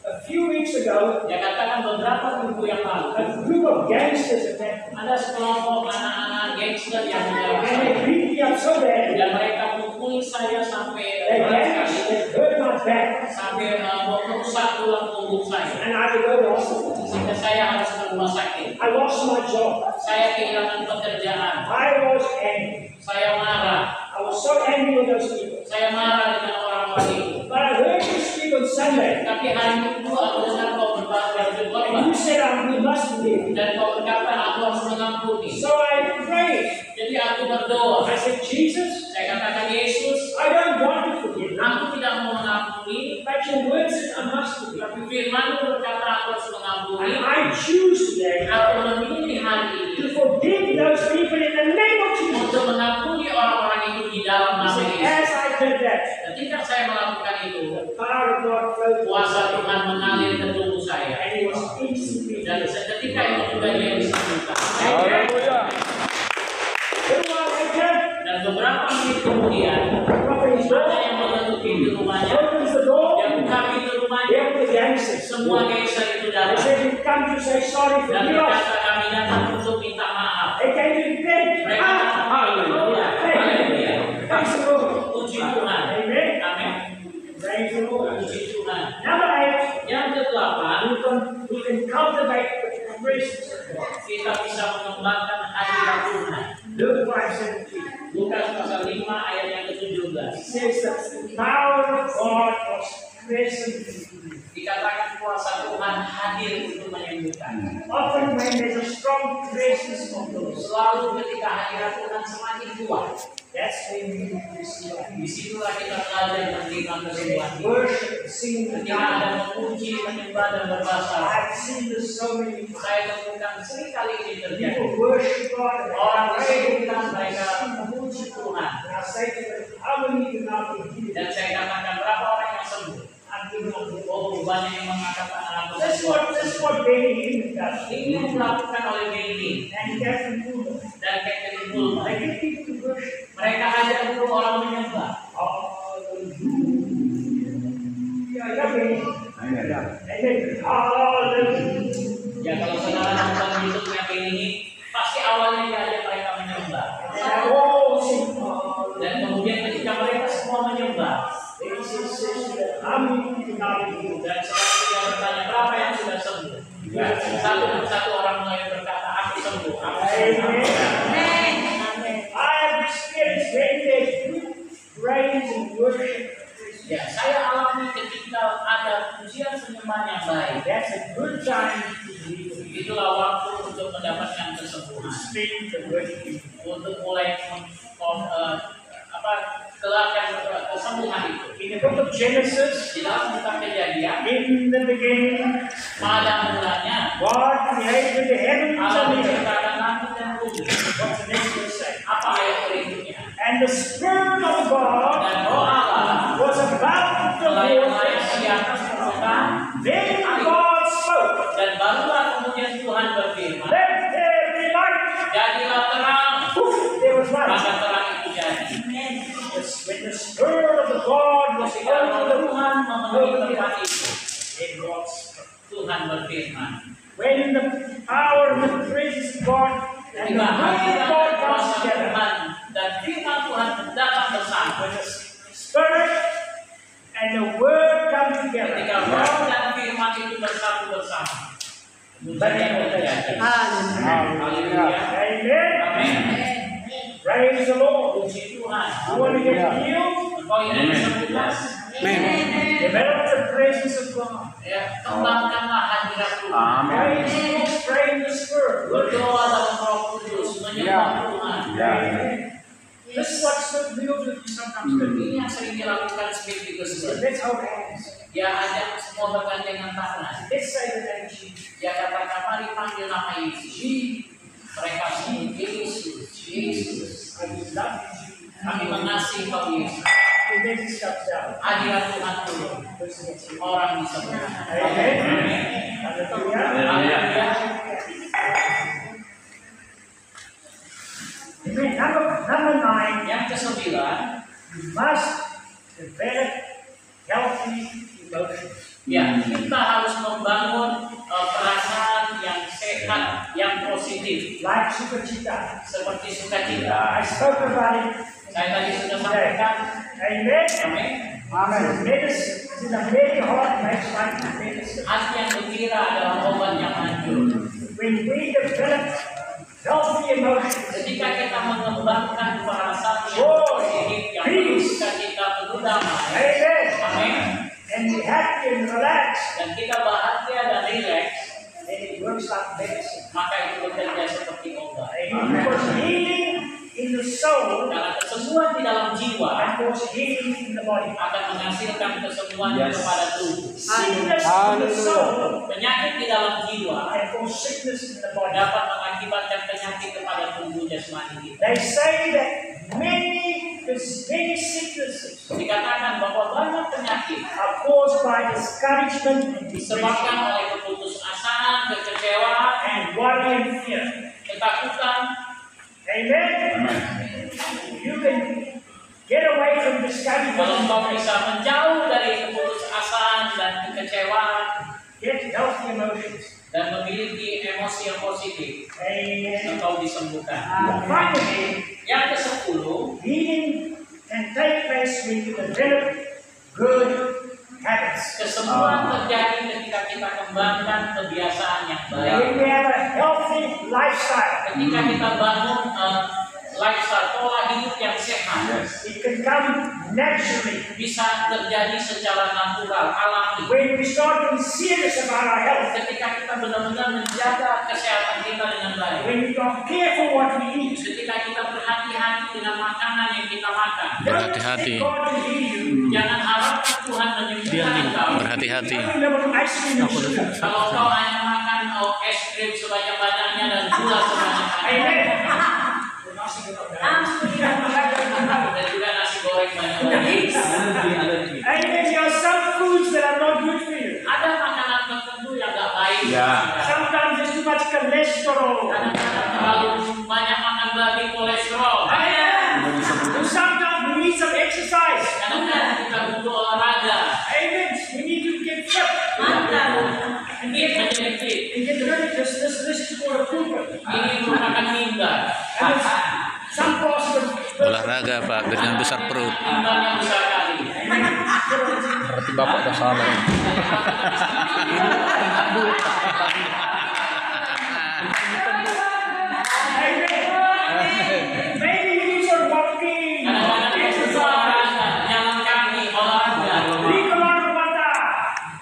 a few weeks ago, Dia katakan beberapa minggu yang lalu, a group of gangsters attacked me. ada sekelompok anak-anak gangster yang menyerang And saya. they beat me up so bad, Dan mereka pukuli saya sampai they berat sekali, hurt my back, sampai merusak tulang punggung saya. and I had to go to hospital. Sehingga saya harus ke rumah sakit. I lost my job. Saya kehilangan pekerjaan. I was angry. Saya marah. I was so angry with those people. Saya marah dengan orang-orang itu. But I heard you speak on Sunday, Tapi hari Minggu aku dengar kau and you berkhotbah said we must forgive. dan kau berkata aku harus mengampuni. So I prayed. Jadi aku berdoa. I said, Jesus, Saya katakan, Yesus, I don't want to forgive. aku tidak mau mengampuni, But your word says I must forgive. tapi firman-Mu berkata aku harus mengampuni. And I choose today Aku memilih hari ini to forgive those people in the name of Jesus. untuk mengampuni orang-orang itu di dalam He nama said, Yesus. as I did that, Ketika saya melakukan itu, the power of God flowed through kuasa me. Tuhan mengalir ke tubuh saya. And it was instantly Dan healed. seketika itu juga dia disembuhkan. Haleluya. A little while later, beberapa menit kemudian Property ada door. yang menutup pintu rumahnya. Opens the door. Dia buka pintu rumahnya. There were the gangsters. Semua gangster itu They datang said, "We come to say sorry for dan you." berkata kami datang untuk minta maaf. They came to repent. Mereka datang haleluya, haleluya. Praise the Lord. Puji Tuhan. Amen. Amin. Praise the Lord. Puji Tuhan. Number 8, Yang kedelapan, we can cultivate the presence of God. kita bisa mengembangkan hadirat Tuhan. Luke 5:17 Lukas pasal 5 ayat yang ke-17. says that the power of God was present. Dikatakan kuasa Tuhan hadir untuk menyembuhkan. Often when there's a strong presence of God, Selalu ketika hadirat Tuhan semakin kuat, that's when we receive life. disitulah kita belajar menerima kesembuhan. Worship, sing, and Ketika ada dance. memuji, menyembah dan berbahasa, I've seen this so many times. saya temukan seringkali ini terjadi. People worship God and Orang they disebutkan mereka memuji Tuhan. And I say to them, how many can now be healed? Dan saya katakan berapa orang yang sembuh? I'm giving up the Oh, banyak yang mengatakan aku That's sembuh. what Benny Hinn does. Ini yang dilakukan oleh Benny And Catherine Kuhlman. dan Catherine Kuhlman. They get people to worship. Mereka ajak untuk orang menyembah. Hallelujah. Yeah, Benny. Amen. Hallelujah. Ya kalau saudara nonton YouTube-nya Benny, pasti awalnya dia ajak mereka menyembah. And they all sing hallelujah. Dan kemudian ketika mereka semua menyembah, They say, how many can now be healed? dan setelah dia bertanya berapa yang sudah sembuh, satu orang mulai berkata, aku sembuh, aku sembuh. Amen. I have experienced when there's good praise and worship. Ya, saya alami ketika ada pujian penyembahan yang baik. That's a good time to believe. Itulah waktu untuk mendapatkan kesembuhan, Speak the word of God. untuk mulai gerakan kesembuhan itu. In the book of Genesis, Di dalam kitab Kejadian, in the beginning, pada mulanya God created the heavens Allah and the earth. menciptakan langit dan bumi. What's the next verse say? Apa ayat berikutnya? And the Spirit of God Dan roh Allah was about the melayang-layang waters. di atas permukaan. Then God spoke, Dan barulah kemudian Tuhan berfirman, let there be light. jadilah terang. Poof, there was light. Maka terang itu jadi. Yes, when the Spirit of the God was Ketika roh over the Tuhan memenuhi tempat itu, it was Tuhan berfirman. when the power and the presence of God and the Ketika will of hadirat God dan comes kuasa together, Tuhan dan firman Tuhan datang bersama. when the Spirit and the Word come together, Ketika roh dan firman itu bersatu bersama, mujizat terjadi. Haleluya. Amen. Amin. Praise the Lord. Puji Tuhan. You want to get healed? Engkau ingin disembuhkan? Develop the presence of God. Ya, kembangkanlah hadirat Tuhan. Praise the Lord. Pray in the Spirit. Berdoa dalam Roh Kudus, menyembah Tuhan. Amen. This is what Smith deals with sometimes. Ini yang sering dilakukan Smith di Kristen. Let's hold hands. Dia ajak semua bergandengan tangan. Let's say the name of Jesus. Dia katakan, mari panggil nama Yesus. Mereka sebut Yesus, Yesus. I will love you. Kami mengasihi Kau Yesus. And then he steps down. Hadirat Tuhan turun. Orang disembuhkan. Amen. Amin. Hallelujah. Haleluya. Amen. Number 9. Yang ke-9, You must develop healthy emotions. ya kita harus membangun perasaan yang sehat, yang positif, Like sukacita. seperti sukacita. I spoke about it. Saya tadi sudah sampaikan. Amen. Amin. Amen. Medicine. In the very heart makes like medicine. Hati yang gembira adalah obat yang manjur. When we develop healthy emotions, Ketika kita mengembangkan perasaan yang positif, yang penuh sukacita, penuh damai. amen, Amin. and we happy and relaxed, Dan kita bahagia dan rileks, then it works like medicine. maka itu bekerja seperti obat. Amen. Because healing in the soul Karena kesembuhan di dalam jiwa and cause healing in the body. akan menghasilkan kesembuhan kepada tubuh. Sickness in the soul Penyakit di dalam jiwa and cause sickness in the body. dapat mengakibatkan penyakit kepada tubuh jasmani kita. They say that many sicknesses Dikatakan bahwa banyak penyakit are caused by discouragement and disebabkan depression oleh keputusasaan, kekecewaan, and worry and fear. ketakutan. Amen. You can Get away from discouragement. Kalau engkau bisa menjauh dari keputusasaan dan kekecewaan, Get healthy emotions. dan memiliki emosi yang positif, Amen. engkau disembuhkan. Finally, Yang ke-10, healing can take place when you develop good habits. kesembuhan terjadi ketika kita kembangkan kebiasaan yang baik. When we have a healthy lifestyle, Ketika kita bangun lifestyle, pola hidup yang sehat, it can come naturally. bisa terjadi secara natural, alami. When we start being serious about our health, Ketika kita benar-benar menjaga kesehatan kita dengan baik, when we are careful what we eat, ketika kita berhati-hati dengan makanan yang kita makan, don't Berhati-hati. expect God to heal you. jangan harapkan Tuhan menyembuhkan engkau. Berhati-hati. Don't live on ice cream and sugar. Kalau kau hanya makan es krim sebanyak-banyaknya dan gula sebanyak-banyaknya, Amen. dan juga nasi goreng banyak-banyak. Amen. There are some foods that are not good for you. Ada makanan tertentu yang gak baik. Sometimes there's too much cholesterol. Kadang-kadang terlalu banyak makan berarti kolesterol. Sometimes we need some exercise. Kadang-kadang kita butuh olahraga. Amen. We need to get fit. Ini menjadi fit. And get rid of this is called a pulpit. Ini merupakan mimbar. And it's some pastors. Olahraga Pak, biar jangan besar perut. Mimbar yang besar kali. Berarti Bapak udah salah. Amen. Maybe you need some walking. Kadang-kadang kita olahraga, jalan kaki, olahraga. Drink a lot of water.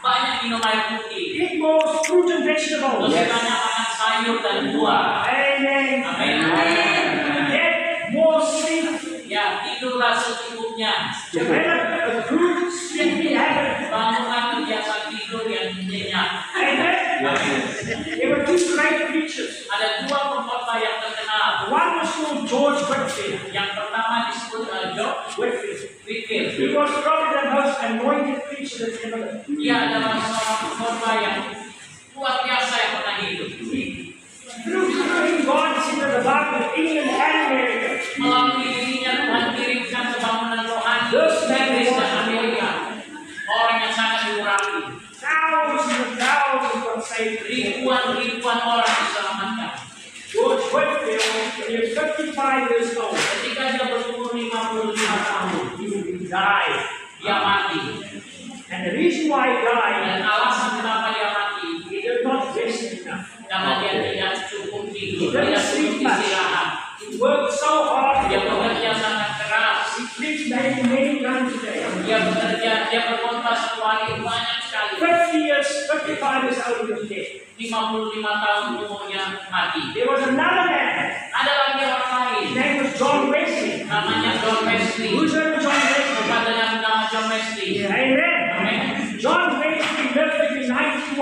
Banyak minum air putih. Eat more fruit and vegetables. Lebih banyak makan sayur dan buah. Amen. Amin. Get more sleep. Ya, tidurlah secukupnya. Develop a good sleeping habit. Bangunlah kebiasaan tidur yang nyenyak. Amen. There were two great preachers. Ada dua pengkhotbah yang terkenal. One was called George Whitefield. Yang pertama disebut George Whitefield. He was probably the most anointed preacher that's ever lived. Dia adalah seorang pengkhotbah yang luar biasa yang pernah hidup. Through him, God sent a revival in England and America. Melalui dirinya Tuhan kirimkan kebangunan rohani di Inggris dan Amerika. Orang yang sangat diurapi. Thousands got saved. Ribuan orang diselamatkan. George Whitefield, when he was 55 years old, Ketika dia berumur 55 tahun, he died. dia mati. And the reason why he died, Dan alasan kenapa dia mati, he did not rest enough. karena dia tidak cukup tidur, tidak cukup istirahat. He worked so hard. Dia bekerja sangat keras. He preached many times a day. Dia berkhotbah satu hari banyak sekali. 55 years old, he was dead. 55 tahun umurnya mati. There was another man. Ada lagi orang lain, His name was John Wesley. namanya John Wesley. Who's heard of John Wesley? Bukan dengan nama John Wesley. Amen. Amin. John Wesley lived to be 91.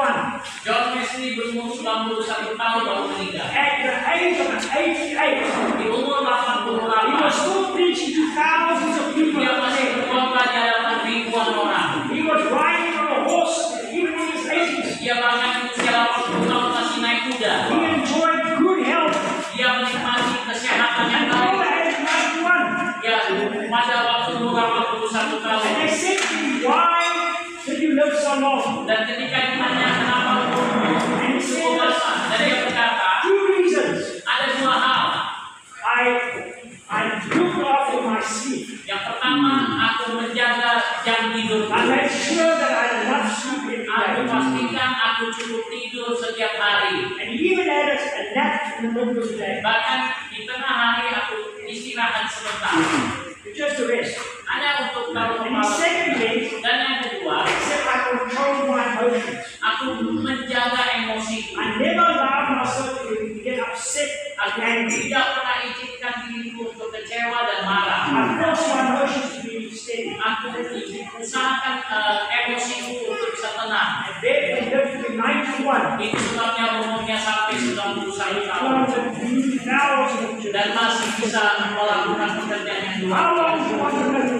John Wesley berumur 91 tahun baru meninggal. At the age of 88, Di umur he was 88, still preaching to thousands of people. dia masih berkhotbah di hadapan ribuan orang. He was riding on a horse, even in his 80s. Dia bahkan di usia 80 tahun masih naik kuda. He enjoyed good health. Dia menikmati kesehatan yang And all the baik. age of 91. Ya, pada waktu umur 81 tahun. And they said to him, why did you live so long? Dan ketika ditanya kenapa umurmu And he cukup said, lama, dan dia berkata, two reasons. ada dua hal. I looked after my sleep. Yang pertama, aku menjaga jam tidur. I made sure that I had enough sleep every Aku day. pastikan aku cukup tidur setiap hari. And he even had a nap in the middle of the day. Bahkan di tengah hari aku istirahat sebentar. Just to rest. Hanya untuk taruh And kepala. secondly, Dan yang kedua, he said I control my emotions. aku menjaga emosi. I never allowed myself to get upset Aku and angry. tidak pernah izinkan diriku untuk kecewa dan marah. I forced my emotions to be steady. Aku usahakan emosiku untuk bisa tenang. And then he lived to be 91. Itu sebabnya umurnya sampai 91 tahun. Dan masih bisa melakukan pekerjaan yang luar How long biasa. do you want to live?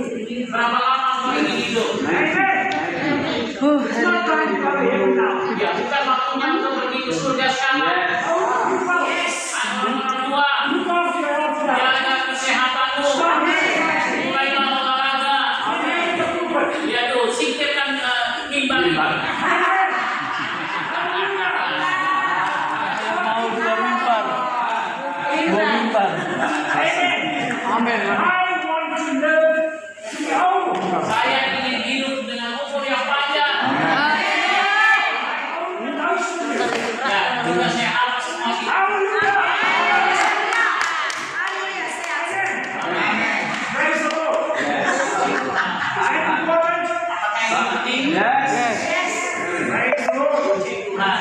Berapa lama kau ingin hidup? Amen. It's not time to go to heaven now. Ya, bukan waktunya untuk pergi ke surga sekarang. Yes. Anak orang tua, Look after your health now. jaga kesehatanmu. Mulailah I want to live to be old. Saya ingin hidup dengan umur yang panjang. Ya, juga saya harus masih. Praise the Lord. Is it important? Apakah ini penting? Praise the Lord. Tuhan.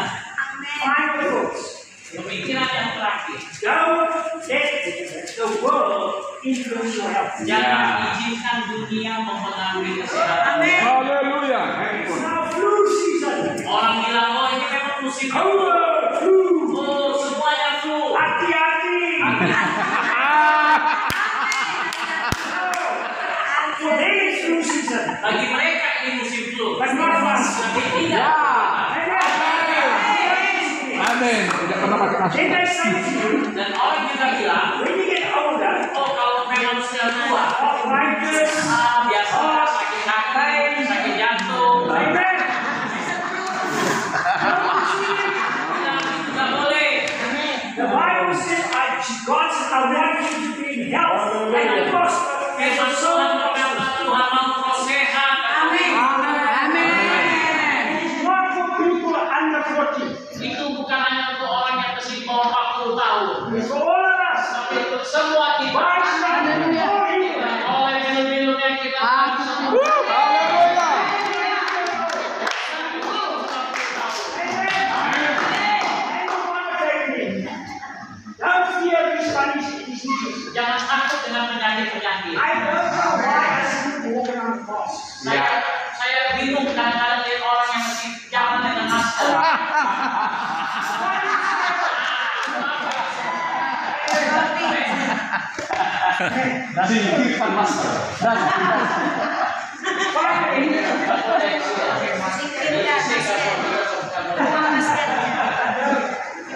Final thoughts. Pemikiran yang terakhir. Don't let the world influence your health. Jangan izinkan dunia mempengaruhi kesehatan. Haleluya. It's now flu season. Orang bilang, oh ini memang musim flu. Flu. Oh, semuanya flu. Hati-hati. For them it's flu season. Bagi mereka ini musim flu. But not for us. Tapi tidak. Amin. Tidak pernah masuk. Then I say to you, Dan orang juga bilang, when you get older, oh kalau memang sudah tua, arthritis, biasa sakit kaki, sakit jantung. amen. Bilang itu nggak boleh. The Bible says, God says, I want you to be in health and prosper. Firman Tuhan berkata, Tuhan mau kau sehat. Amin. It's not for people under 40. Itu bukan hanya untuk orang yang masih bawah 40 tahun, It's for all of us. tapi untuk semua kita. Why is that for you? Dan oleh minum-minum yang kita semua. Don't fear these diseases. Jangan takut dengan penyakit-penyakit. I don't know why I see you walking on the cross. Saya bingung kadang-kadang lihat orang yang masih jalan dengan masker.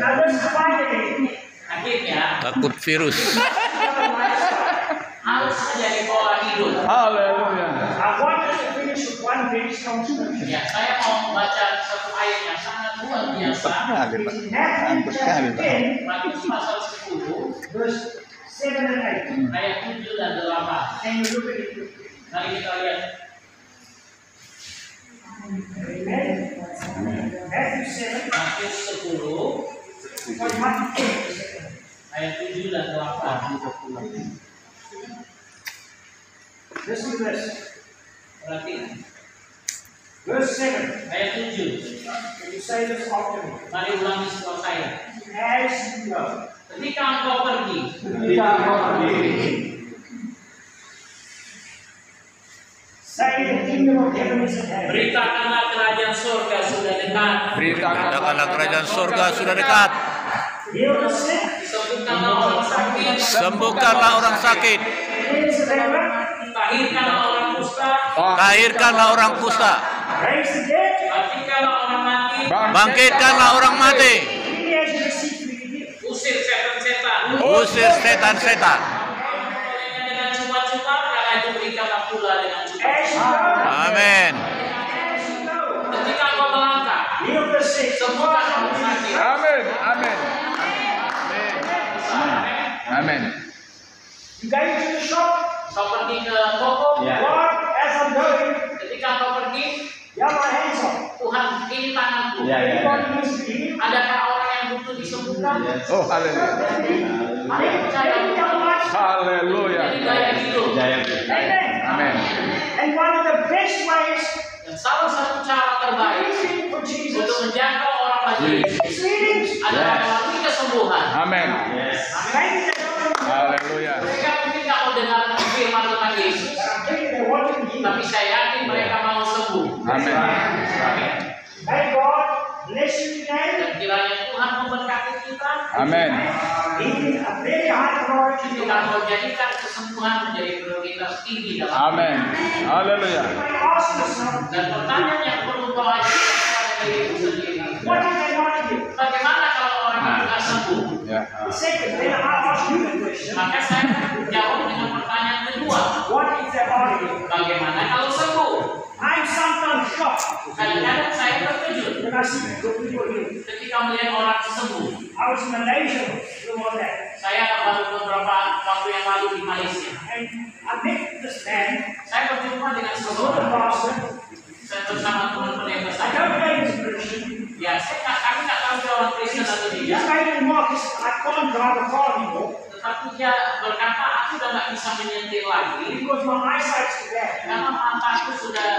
Now let's finally, Akhirnya Takut virus. harus menjadi pola hidup. Haleluya. I want us to finish with one very strong scripture. Ya, saya mau membaca satu ayat yang sangat luar biasa. It's in Matthew chapter 10, Matius pasal 10 verse 7 and 8. ayat 7 dan 8. And you look at it. Mari kita lihat Amen. Matthew 7, Matius 10 sorry, Matthew 10. ayat 7 dan 8. Listen to this. Perhatikan Verse 7. ayat 7. Can you say this after me? Mari ulangi setelah saya. As you go. Ketika engkau pergi, Say the kingdom of heaven is at hand. beritakanlah kerajaan surga sudah dekat. Katakanlah kerajaan surga sudah dekat. Heal the sick. Sembuhkanlah orang sakit, Sembuhkanlah orang sakit. Cleanse the leper. tahirkanlah orang kusta, Tahirkanlah orang kusta. Raise the dead. bangkitkanlah orang mati, Bangkitkanlah orang mati. Freely as you receive, freely give. usir setan-setan. Usir setan-setan. Olehnya dengan cuma-cuma, karena itu berikanlah pula dengan cuma. As you go. Amin. As you go. Ketika kau melangkah, Heal the sick. sembuhkan orang sakit. Amin. Amin. Amin. You go to the shop. Kau pergi ke toko, Lord, as I'm going, ketika kau pergi, you have my hands up. Tuhan ini tanganku. Anybody needs to be healed? Adakah orang yang butuh disembuhkan? Oh, haleluya. Mari percaya How much? Haleluya. jadi gaya hidup. Amen. Amin. And one of the best ways Dan salah satu cara terbaik for untuk Jesus menjangkau orang lagi is healing. adalah melalui kesembuhan. Amin. Maybe they don't know. Haleluya. Mereka mungkin nggak mau dengar firman tentang Yesus, I'm telling you, they want to be tapi healed. saya yakin mereka mau sembuh. Amin. May God bless you today. Dan kiranya Tuhan memberkati kita. Amin. In a very high priority. Kita mau jadikan kesembuhan menjadi prioritas tinggi dalam Amin. Haleluya. You may ask yourself, Dan pertanyaan yang perlu kau ajukan kepada dirimu sendiri, what did they want to do? bagaimana kalau orang itu nggak sembuh? Ya. Second, then I ask you the question, Maka saya jawab dengan pertanyaan kedua, what if they are healed? bagaimana kalau sembuh? I'm sometimes shocked Kadang-kadang saya terkejut when I see good people healed. ketika melihat orang sembuh. I I was in Malaysia the one day. Saya baru beberapa waktu yang lalu di Malaysia. And I met this man, Saya berjumpa dengan a seorang pastor. saya bersama teman-teman yang I bersama. don't know he's a Christian. Ya, kami nggak tahu dia orang Kristen atau He tidak. just made a remark. He said, I can't drive a car anymore Tetapi dia berkata, aku udah nggak bisa menyetir lagi because my eyesight's too bad. karena mataku sudah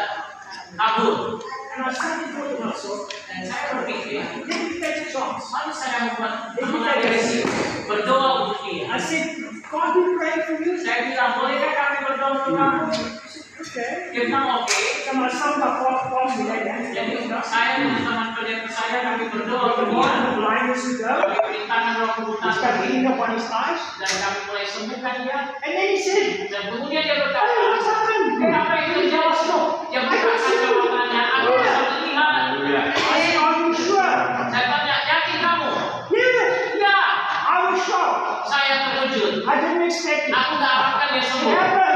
kabur. And I started to myself, Dan saya berpikir, let me take a chance. mari saya mengambil risiko berdoa untuk dia. I said, can't we pray for you? Saya bilang, bolehkah kami berdoa untuk kamu? Okay. Dia bilang, oke. So my son got off me like that. Jadi saya dan teman kerja saya kami berdoa untuk The one dia. the blindness to go. Kami perintahkan roh He kebutaan started tadi beating up on his eyes. dan kami mulai sembuhkan dia. And then he said, Dan kemudian dia hey, what's berkata, happened? kenapa itu jawab loh? Dia buka saja matanya, aku bisa melihat. Hallelujah. I said, are you sure? Saya tanya, yakin kamu? Yes. Ya, I was shocked. saya terkejut. I didn't expect it. Aku nggak harapkan dia It sembuh. happened.